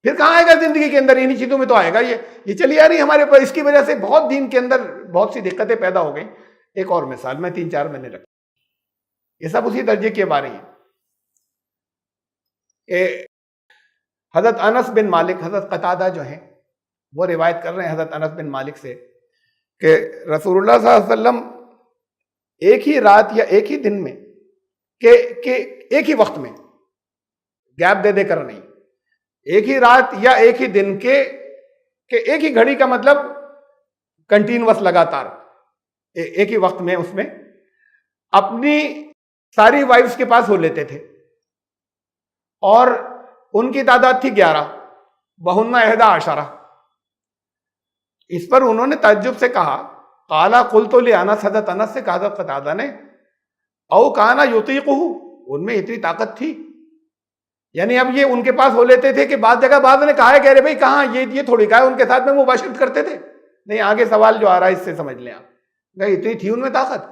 پھر کہاں آئے گا زندگی کے اندر, انہی چیزوں میں تو آئے گا. یہ چلی آ رہی ہمارے پاس, اس کی وجہ سے بہت دین کے اندر بہت سی دقتیں پیدا ہو گئیں. ایک اور مثال میں 3-4 مہینے لگا, یہ سب اسی درجے کی بارے ہیں. حضرت انس بن مالک, حضرت قتادہ جو ہیں, وہ روایت کر رہے ہیں حضرت انس بن مالک سے کہ رسول اللہ صلی اللہ علیہ وسلم ایک ہی رات یا ایک ہی دن میں کہ ایک ہی وقت میں گیپ دے کر نہیں، ایک ہی رات یا ایک ہی دن کہ ایک ہی گھڑی کا مطلب کنٹینوس لگاتار ایک ہی وقت میں اس میں اپنی ساری وائفز کے پاس ہو لیتے تھے، اور ان کی تعداد تھی 11، وہن 11۔ اس پر انہوں نے تعجب سے کہا، قالا قلت لانس، حضرت انس سے کہا حضرت قتادہ نے، او کانا یطیقہ، ان میں اتنی طاقت تھی، یعنی اب یہ ان کے پاس ہو لیتے تھے کہ بعض جگہ بعض نے کہا ہے، کہہ رہے بھائی کہاں یہ تھوڑی کہا ہے ان کے ساتھ میں مباشرت کرتے تھے، نہیں آگے سوال جو آ رہا ہے اس سے سمجھ لیں آپ، اتنی تھی ان میں طاقت۔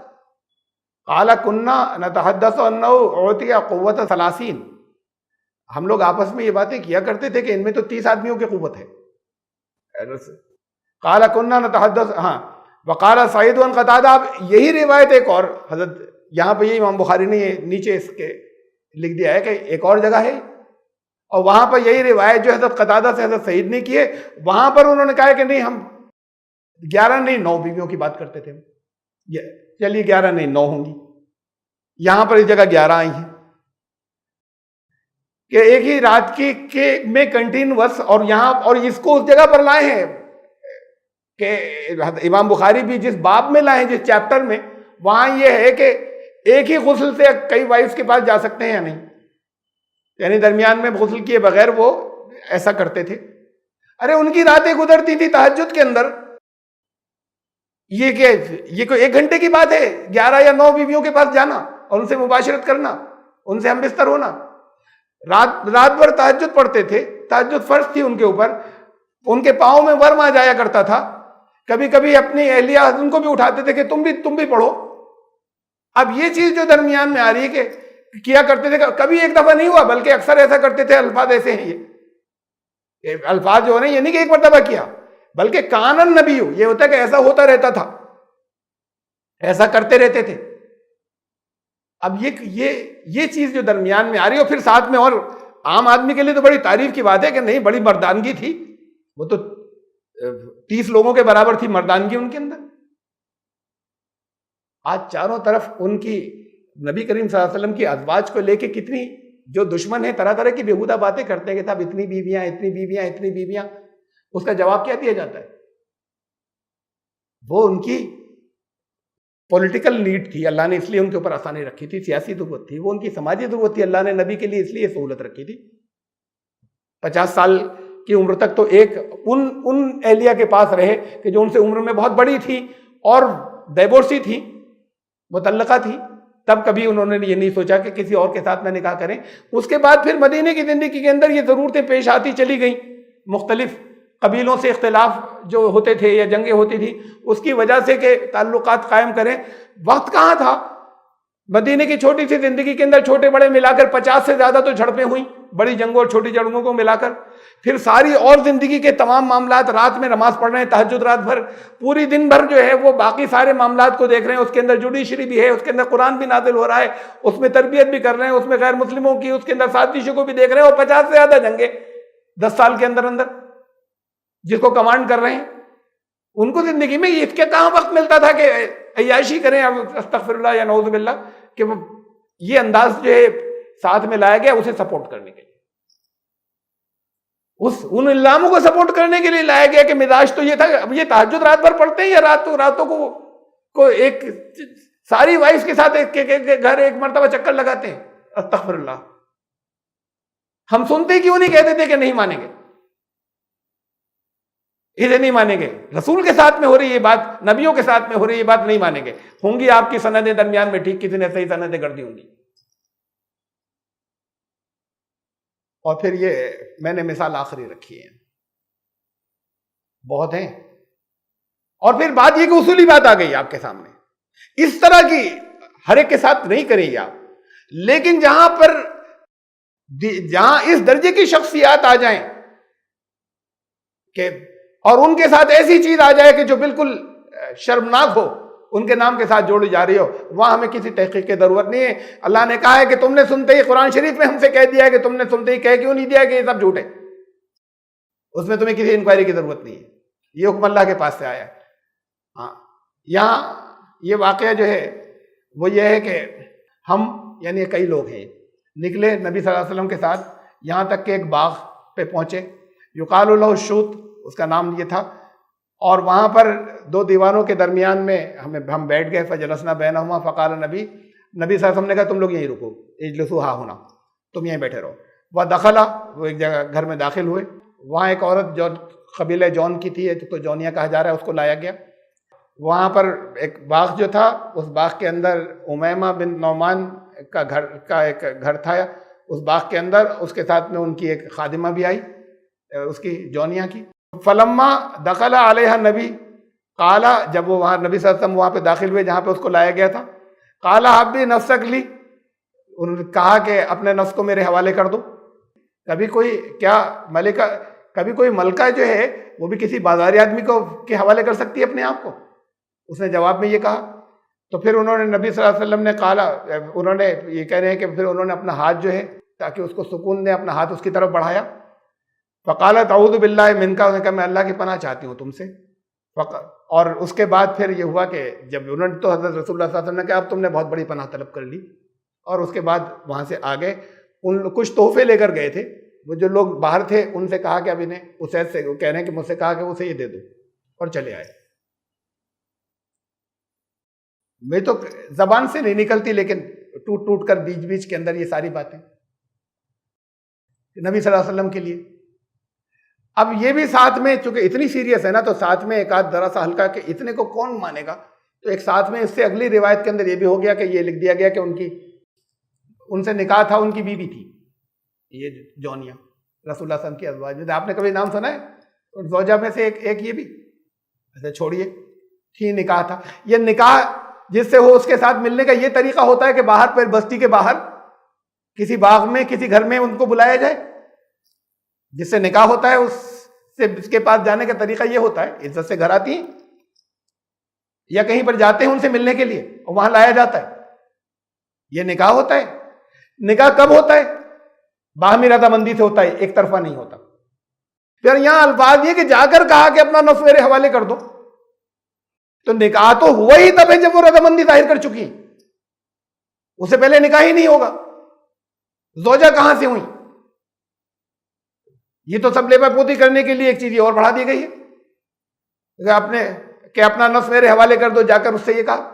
قال کنا نتحدث انه اعطي قوت 30، ہم لوگ آپس میں یہ باتیں کیا کرتے تھے کہ ان میں تو 30 آدمیوں کی قوت ہے۔ قال کنا نتحدث، ہاں، وقال سعید بن قتادہ، یہی روایت ایک اور حضرت یہاں پہ یہ امام بخاری نے یہ نیچے اس کے لکھ دیا ہے کہ ایک اور جگہ ہے، اور وہاں پر یہی روایت جو حضرت قتادہ سے حضرت سعید نے کی ہے، وہاں پر انہوں نے کہا کہ نہیں ہم 11 نہیں 9 بیویوں کی بات کرتے تھے، چلیے 11 نہیں 9 ہوں گی، یہاں پر اس جگہ 11 آئی ہیں کہ ایک ہی رات کی میں کنٹینوس، اور یہاں اور اس کو اس جگہ پر لائے ہیں کہ امام بخاری بھی جس باب میں لائے ہیں، جس چیپٹر میں، وہاں یہ ہے کہ ایک ہی غسل سے کئی وائفز کے پاس جا سکتے ہیں یا نہیں، یعنی درمیان میں غسل کیے بغیر وہ ایسا کرتے تھے۔ ارے ان کی راتیں گزرتی تھی تہجد کے اندر، یہ کوئی 1 گھنٹے کی بات ہے 11 یا 9 بیویوں کے پاس جانا اور ان سے مباشرت کرنا، ان سے ہم بستر ہونا۔ رات بھر تہجد پڑھتے تھے، تہجد فرض تھی ان کے اوپر، ان کے پاؤں میں ورم آ جایا کرتا تھا، کبھی کبھی اپنی اہلیہ ان کو بھی اٹھاتے تھے کہ تم بھی پڑھو۔ اب یہ چیز جو درمیان میں آ رہی ہے کہ کیا کرتے تھے، کبھی ایک دفعہ نہیں ہوا بلکہ اکثر ایسا کرتے تھے، الفاظ ایسے ہیں یہ الفاظ جو ہے یہ نہیں کہ ایک مرتبہ کیا، بلکہ کان النبی، یہ ہوتا ہے کہ ایسا ہوتا رہتا تھا، ایسا کرتے رہتے تھے۔ اب یہ چیز جو درمیان میں آ رہی ہے، اور پھر ساتھ میں اور عام آدمی کے لیے تو بڑی تعریف کی بات ہے کہ نہیں بڑی مردانگی تھی، وہ تو 30 لوگوں کے برابر تھی مردانگی ان کے اندر۔ آج چاروں طرف ان کی نبی کریم صلی اللہ علیہ وسلم کی ازواج کو لے کے کتنی جو دشمن ہیں طرح طرح کی بےہودہ باتیں کرتے ہیں کہ صاحب اتنی بیویاں اتنی بیویاں اتنی بیویاں، اس کا جواب کیا دیا جاتا ہے؟ وہ ان کی پولیٹیکل نیڈ تھی، اللہ نے اس لیے ان کے اوپر آسانی رکھی تھی، سیاسی ضرورت تھی، وہ ان کی سماجی ضرورت تھی، اللہ نے نبی کے لیے اس لیے سہولت رکھی تھی۔ 50 سال کی عمر تک تو ایک ان اہلیہ کے پاس رہے کہ جو ان سے عمر میں بہت بڑی تھی اور ڈیورسی تھی، مطلقہ تھی، تب کبھی انہوں نے یہ نہیں سوچا کہ کسی اور کے ساتھ نہ نکاح کریں۔ اس کے بعد پھر مدینے کی زندگی کے اندر یہ ضرورتیں پیش آتی چلی گئیں، مختلف قبیلوں سے اختلاف جو ہوتے تھے یا جنگیں ہوتی تھی، اس کی وجہ سے کہ تعلقات قائم کریں، وقت کہاں تھا۔ مدینے کی چھوٹی سی زندگی کے اندر چھوٹے بڑے ملا کر 50 سے زیادہ تو جھڑپیں ہوئیں، بڑی جنگوں اور چھوٹی جنگوں کو ملا کر، پھر ساری اور زندگی کے تمام معاملات، رات میں نماز پڑھ رہے ہیں، تہجد رات بھر، پوری دن بھر جو ہے وہ باقی سارے معاملات کو دیکھ رہے ہیں، اس کے اندر جوڈیشری بھی ہے، اس کے اندر قرآن بھی نازل ہو رہا ہے، اس میں تربیت بھی کر رہے ہیں، اس میں غیر مسلموں کی، اس کے اندر سازشوں کو بھی دیکھ رہے ہیں، اور 50 سے زیادہ جنگیں 10 سال کے اندر اندر جس کو کمانڈ کر رہے ہیں، ان کو زندگی میں اس کے کہاں وقت ملتا تھا کہ عیاشی کریں، استغفر اللہ یا نعوذ باللہ، کہ وہ یہ انداز جو ہے ساتھ میں لایا گیا اسے سپورٹ کرنے کے لیے، ان الزاموں کو سپورٹ کرنے کے لیے لایا گیا کہ مزاج تو یہ تھا۔ اب یہ تہجد رات بھر پڑھتے ہیں یا راتوں کو ایک ساری وائف کے ساتھ ایک گھر ایک مرتبہ چکر لگاتے ہیں، استغفر اللہ۔ ہم سنتے کیوں نہیں کہتے تھے کہ نہیں مانیں گے، اسے نہیں مانیں گے، رسول کے ساتھ میں ہو رہی یہ بات، نبیوں کے ساتھ میں ہو رہی یہ بات نہیں مانیں گے، ہوں گی آپ کی سندیں درمیان میں ٹھیک، کسی نے صحیح سندیں گڑ دی ہوں گی۔ اور پھر یہ میں نے مثال آخری رکھی ہے، بہت ہیں، اور پھر بات یہ کہ اصولی بات آ گئی آپ کے سامنے، اس طرح کی ہر ایک کے ساتھ نہیں کریں گے آپ، لیکن جہاں اس درجے کی شخصیات آ جائیں کہ اور ان کے ساتھ ایسی چیز آ جائے کہ جو بالکل شرمناک ہو، ان کے نام کے ساتھ جوڑی جا رہی ہو، وہاں ہمیں کسی تحقیق کی ضرورت نہیں ہے۔ اللہ نے کہا ہے کہ تم نے سنتے ہی، قرآن شریف میں ہم سے کہہ دیا ہے کہ تم نے سنتے ہی کہہ کیوں نہیں دیا کہ یہ سب جھوٹ ہے، اس میں تمہیں کسی انکوائری کی ضرورت نہیں ہے، یہ حکم اللہ کے پاس سے آیا ہے۔ ہاں، یہاں یہ واقعہ جو ہے وہ یہ ہے کہ ہم یعنی کئی لوگ ہیں نکلے نبی صلی اللہ علیہ وسلم کے ساتھ، یہاں تک کہ ایک باغ پہ پہنچے، یقال له الشوط، اس کا نام یہ تھا، اور وہاں پر دو دیواروں کے درمیان میں ہم بیٹھ گئے، فجلسنا بینہما فقال نبی صلی اللہ علیہ وسلم نے کہا تم لوگ یہیں رکو، اجلسوا ہا ہونا، تم یہیں بیٹھے رہو۔ وہ دخلا، وہ ایک جگہ گھر میں داخل ہوئے، وہاں ایک عورت جو قبیلہ جون کی تھی، تو جونیہ کہا جا رہا ہے، اس کو لایا گیا۔ وہاں پر ایک باغ جو تھا، اس باغ کے اندر امیمہ بن نعمان کا ایک گھر تھا، اس باغ کے اندر اس کے ساتھ میں ان کی ایک خادمہ بھی آئی، اس کی جونیہ کی۔ فلما دخل علیہ نبی قال، جب وہ وہاں نبی صلی اللہ علیہ وسلم وہاں پہ داخل ہوئے جہاں پہ اس کو لایا گیا تھا، قال حبی نفسک لی، انہوں نے کہا کہ اپنے نفس کو میرے حوالے کر دو۔ کبھی کوئی کیا ملکہ، کبھی کوئی ملکہ جو ہے وہ بھی کسی بازاری آدمی کو کے حوالے کر سکتی ہے اپنے آپ کو؟ اس نے جواب میں یہ کہا، تو پھر انہوں نے نبی صلی اللہ علیہ وسلم نے قال، انہوں نے یہ کہہ رہے ہیں کہ پھر انہوں نے اپنا ہاتھ جو ہے تاکہ اس کو سکون دیں، اپنا ہاتھ اس کی طرف بڑھایا، فقالت اعوذ باللہ منک، اس نے کہا میں اللہ کی پناہ چاہتی ہوں تم سے۔ اور اس کے بعد پھر یہ ہوا کہ جب انہوں نے تو حضرت رسول اللہ صلی اللہ علیہ وسلم نے کہا اب تم نے بہت بڑی پناہ طلب کر لی، اور اس کے بعد وہاں سے آگے ان کچھ تحفے لے کر گئے تھے، وہ جو لوگ باہر تھے ان سے کہا کہ اب انہیں اسید سے، وہ کہہ رہے ہیں کہ مجھ سے کہا کہ اسے یہ دے دو، اور چلے آئے۔ میں تو زبان سے نہیں نکلتی، لیکن ٹوٹ ٹوٹ کر بیچ بیچ کے اندر یہ ساری باتیں نبی صلی اللہ علیہ وسلم کے لیے۔ اب یہ بھی ساتھ میں چونکہ اتنی سیریس ہے نا، تو ساتھ میں ایک آدھ ذرا سا ہلکا کہ اتنے کو کون مانے گا، تو ایک ساتھ میں اس سے اگلی روایت کے اندر یہ بھی ہو گیا کہ یہ لکھ دیا گیا کہ ان سے نکاح تھا، ان کی بیوی تھی یہ جونیہ، رسول اللہ صلی اللہ علیہ وسلم کی ازواج میں۔ آپ نے کبھی نام سنا ہے زوجہ میں سے ایک یہ بھی؟ ایسے چھوڑیے، تھی، نکاح تھا۔ یہ نکاح جس سے ہو اس کے ساتھ ملنے کا یہ طریقہ ہوتا ہے کہ باہر پر بستی کے باہر کسی باغ میں کسی گھر میں ان کو بلایا جائے، جس سے نکاح ہوتا ہے اس کے پاس جانے کا طریقہ یہ ہوتا ہے، عزت سے گھر آتی ہیں یا کہیں پر جاتے ہیں ان سے ملنے کے لیے اور وہاں لایا جاتا ہے، یہ نکاح ہوتا ہے۔ نکاح کب ہوتا ہے؟ باہمی رضامندی سے ہوتا ہے، ایک طرفہ نہیں ہوتا۔ پھر یہاں الفاظ یہ کہ جا کر کہا کہ اپنا نفس میرے حوالے کر دو، تو نکاح تو ہوا ہی تب ہے جب وہ رضامندی ظاہر کر چکی ہیں، اس سے پہلے نکاح ہی نہیں ہوگا۔ زوجہ کہاں سے ہوئی؟ یہ تو سب لیپا پوتی کرنے کے لیے ایک چیز اور بڑھا دی گئی ہے کہ اپنا نفس میرے حوالے کر دو، جا کر اس سے یہ کہا،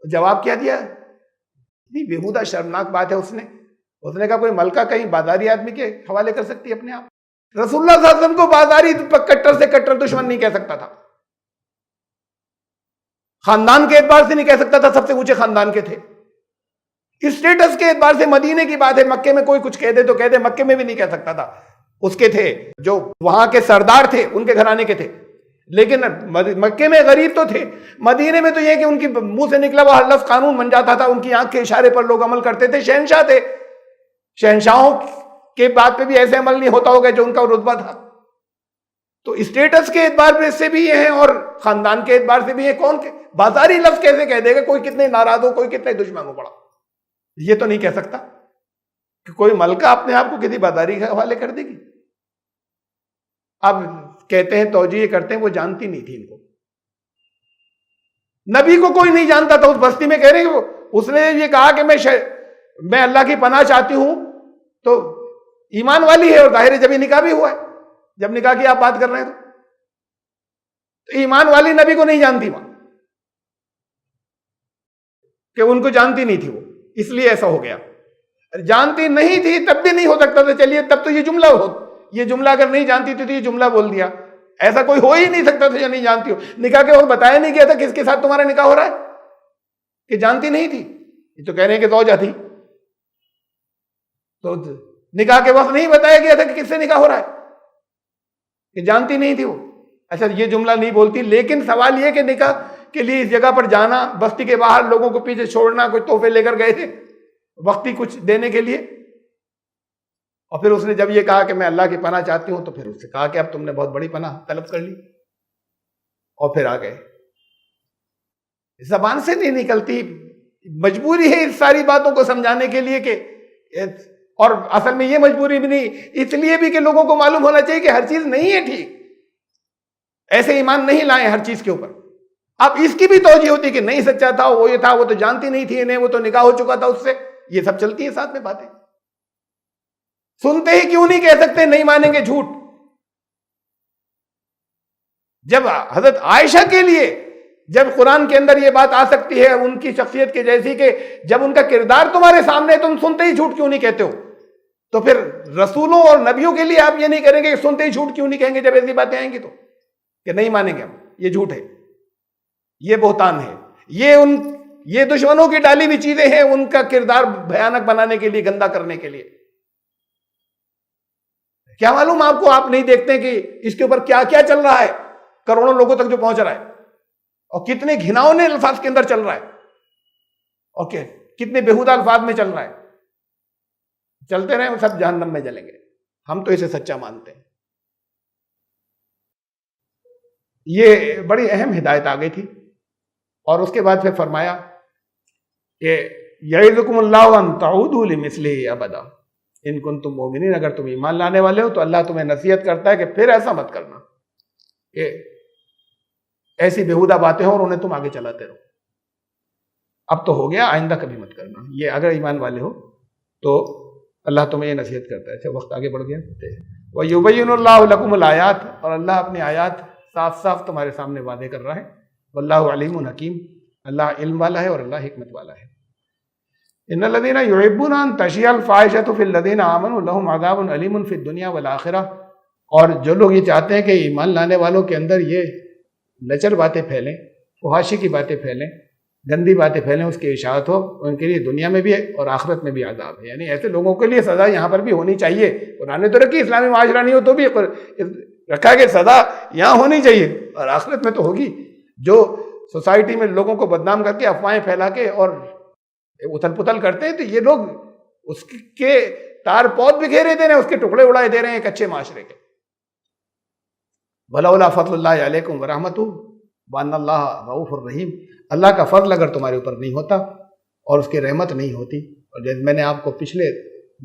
جواب کیا دیا؟ اتنی بےہودہ شرمناک بات ہے۔ اس نے کہا کوئی ملکہ کہیں بازاری آدمی کے حوالے کر سکتی ہے اپنے آپ؟ رسول اللہ صلی اللہ علیہ وسلم کو بازاری کٹر سے کٹر دشمن نہیں کہہ سکتا تھا، خاندان کے اعتبار سے نہیں کہہ سکتا تھا، سب سے اونچے خاندان کے تھے، اسٹیٹس کے اعتبار سے مدینے کی بات ہے، مکے میں کوئی کچھ کہہ دے تو کہہ دے، مکے میں بھی نہیں کہہ سکتا تھا، اس کے تھے جو وہاں کے سردار تھے ان کے گھرانے کے تھے، لیکن مکے میں غریب تو تھے، مدینے میں تو یہ کہ ان کی منہ سے نکلا وہ ہر لفظ قانون بن جاتا تھا، ان کی آنکھ کے اشارے پر لوگ عمل کرتے تھے، شہنشاہ تھے، شہنشاہوں کے بات پہ بھی ایسے عمل نہیں ہوتا ہوگا جو ان کا رتبہ تھا۔ تو اسٹیٹس کے اعتبار سے بھی یہ ہیں اور خاندان کے اعتبار سے بھی ہیں، کون بازاری لفظ کیسے کہہ دے گا؟ کوئی کتنے ناراض ہو، کوئی کتنے دشمن ہو پڑا، یہ تو نہیں کہہ سکتا کہ کوئی ملکہ اپنے آپ کو کسی بازاری کے حوالے کر دے گی۔ اب کہتے ہیں توجیہ کرتے ہیں وہ جانتی نہیں تھی ان کو، نبی کو کوئی نہیں جانتا تھا اس بستی میں، کہہ رہے ہیں اس نے یہ کہا کہ میں اللہ کی پناہ چاہتی ہوں، تو ایمان والی ہے، اور ظاہر ہے جب یہ نکاح بھی ہوا ہے، جب نکاح کی آپ بات کر رہے ہیں تو ایمان والی نبی کو نہیں جانتی وہاں، کہ ان کو جانتی نہیں تھی وہ، اس لیے ایسا ہو گیا۔ جانتی نہیں تھی تب بھی نہیں ہو سکتا تھا، چلیے تب تو یہ جملہ اگر نہیں جانتی تھی تو یہ جملہ بول دیا، ایسا کوئی ہو ہی نہیں سکتا تھا جو نہیں جانتی ہو۔ نکاح کے وقت بتایا نہیں گیا تھا کس کے ساتھ تمہارا نکاح ہو رہا ہے، کہ جانتی نہیں تھی، یہ تو کہہ رہے ہیں کہ زوجہ تھی، تو نکاح کے وقت نہیں بتایا گیا تھا کہ کس سے نکاح ہو رہا ہے، کہ جانتی نہیں تھی وہ۔ اچھا یہ جملہ نہیں بولتی، لیکن سوال یہ کہ نکاح کے لیے اس جگہ پر جانا، بستی کے باہر لوگوں کو پیچھے چھوڑنا، کچھ تحفے لے کر گئے تھے وقتی کچھ دینے کے لیے، اور پھر اس نے جب یہ کہا کہ میں اللہ کی پناہ چاہتی ہوں، تو پھر اس سے کہا کہ اب تم نے بہت بڑی پناہ طلب کر لی، اور پھر آ گئے۔ زبان سے نہیں نکلتی، مجبوری ہے اس ساری باتوں کو سمجھانے کے لیے کہ اور اصل میں یہ مجبوری بھی نہیں، اس لیے بھی کہ لوگوں کو معلوم ہونا چاہیے کہ ہر چیز نہیں ہے ٹھیک، ایسے ایمان نہیں لائیں ہر چیز کے اوپر. اب اس کی بھی توجہ ہوتی کہ نہیں سچا تھا، وہ یہ تھا، وہ تو جانتی نہیں تھی انہیں، وہ تو نکاح ہو چکا تھا اس سے. یہ سب چلتی ہیں ساتھ میں باتیں. سنتے ہی کیوں نہیں کہہ سکتے نہیں مانیں گے جھوٹ؟ جب حضرت عائشہ کے لیے جب قرآن کے اندر یہ بات آ سکتی ہے ان کی شخصیت کے جیسی کہ جب ان کا کردار تمہارے سامنے ہے تم سنتے ہی جھوٹ کیوں نہیں کہتے ہو، تو پھر رسولوں اور نبیوں کے لیے آپ یہ نہیں کریں گے کہ سنتے ہی جھوٹ کیوں نہیں کہیں گے جب ایسی باتیں آئیں گی تو کہ نہیں مانیں گے ہم، یہ جھوٹ ہے، یہ بہتان ہے، یہ دشمنوں کی ڈالی ہوئی چیزیں ہیں ان کا کردار بھیانک بنانے کے لیے، گندا کرنے کے لیے. کیا معلوم آپ کو، آپ نہیں دیکھتے کہ اس کے اوپر کیا کیا چل رہا ہے، کروڑوں لوگوں تک جو پہنچ رہا ہے، اور کتنے گھناؤنے الفاظ کے اندر چل رہا ہے، اور کتنے بےہودہ الفاظ میں چل رہا ہے. چلتے رہے سب جہنم میں جلیں گے، ہم تو اسے سچا مانتے ہیں. یہ بڑی اہم ہدایت آ گئی تھی. اور اس کے بعد پھر فرمایا کہ یعظکم اللہ ان تعودوا لمثلہ ابدا ان کنتم مؤمنین، اگر تم ایمان لانے والے ہو تو اللہ تمہیں نصیحت کرتا ہے کہ پھر ایسا مت کرنا کہ ایسی بےہودہ باتیں ہوں اور انہیں تم آگے چلاتے رہو. اب تو ہو گیا، آئندہ کبھی مت کرنا. یہ اگر ایمان والے ہو تو اللہ تمہیں یہ نصیحت کرتا ہے. اچھا وقت آگے بڑھ گیا. وَيُبَيِّنُ اللَّهُ لَكُمُ الْآيَاتِ، اور اللہ اپنی آیات صاف صاف تمہارے سامنے واضح کر رہا ہے. واللہ علیم حکیم، اللہ علم والا ہے اور اللہ حکمت والا ہے. ان الذین یحبون ان تشیع الفاحشۃ فی الذین آمنوا لهم عذاب علیم فی الدنیا والآخرہ، اور جو لوگ یہ چاہتے ہیں کہ ایمان لانے والوں کے اندر یہ لچر باتیں پھیلیں، فحاشی کی باتیں پھیلیں، گندی باتیں پھیلیں، اس کی اشاعت ہو، ان کے لیے دنیا میں بھی ہے اور آخرت میں بھی عذاب ہے. یعنی ایسے لوگوں کے لیے سزا یہاں پر بھی ہونی چاہیے. قرآن نے تو رکھی، اسلامی معاشرہ نہیں ہو تو بھی رکھا کہ سزا یہاں ہونی چاہیے اور آخرت میں تو ہوگی. جو سوسائٹی میں لوگوں کو بدنام کر کے افواہیں پھیلا کے اور اتھل پتھل کرتے ہیں تو یہ لوگ اس کے تار پود بکھیرے دے رہے ہیں، اس کے ٹکڑے اڑائے دے رہے ہیں ایک اچھے معاشرے کے. ولولا فضل اللہ علیکم ورحمتہ وان اللہ رؤوف الرحیم، اللہ کا فضل اگر تمہارے اوپر نہیں ہوتا اور اس کی رحمت نہیں ہوتی، اور جیسے میں نے آپ کو پچھلے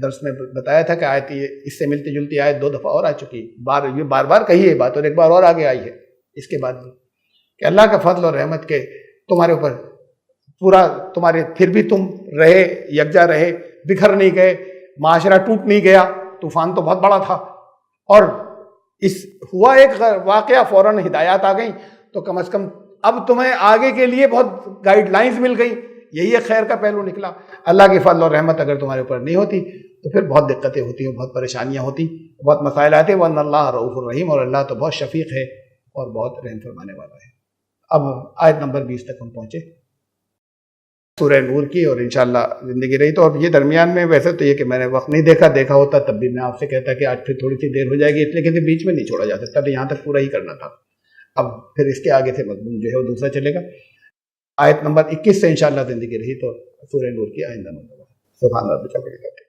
درس میں بتایا تھا کہ آیت یہ اس سے ملتی جلتی آیت 2 دفعہ اور آ چکی، یہ بار بار کہی ہے بات، اور ایک بار اور آگے آئی ہے اس کے بعد بھی، کہ اللہ کا فضل اور رحمت کے تمہارے اوپر پورا تمہارے پھر بھی تم رہے، یکجا رہے، بکھر نہیں گئے، معاشرہ ٹوٹ نہیں گیا. طوفان تو بہت بڑا تھا، اور اس ہوا ایک واقعہ فوراً ہدایات آ گئیں، تو کم از کم اب تمہیں آگے کے لیے بہت گائیڈ لائنز مل گئی. یہی ایک خیر کا پہلو نکلا. اللہ کی فضل اور رحمت اگر تمہارے اوپر نہیں ہوتی تو پھر بہت دقتیں ہوتی ہیں، بہت پریشانیاں ہوتی، بہت مسائل آتے. وَأَنَّ اللَّهَ رَؤُوفٌ رَحِيمٌ، اور اللہ تو بہت شفیق ہے اور بہت رحم فرمانے والا ہے. اب آیت نمبر 20 تک ہم پہنچے سورہ نور کی، اور انشاءاللہ زندگی رہی تو. اب یہ درمیان میں ویسے تو یہ کہ میں نے وقت نہیں دیکھا ہوتا تب بھی میں آپ سے کہتا کہ آج پھر تھوڑی سی دیر ہو جائے گی، اس لیے کہ بیچ میں نہیں چھوڑا جا سکتا، تو یہاں تک پورا ہی کرنا تھا. اب پھر اس کے آگے سے مضمون جو ہے وہ دوسرا چلے گا. آیت نمبر 21 سے انشاءاللہ زندگی رہی تو سورہ نور کی آئندہ نمبر. سبحان اللہ.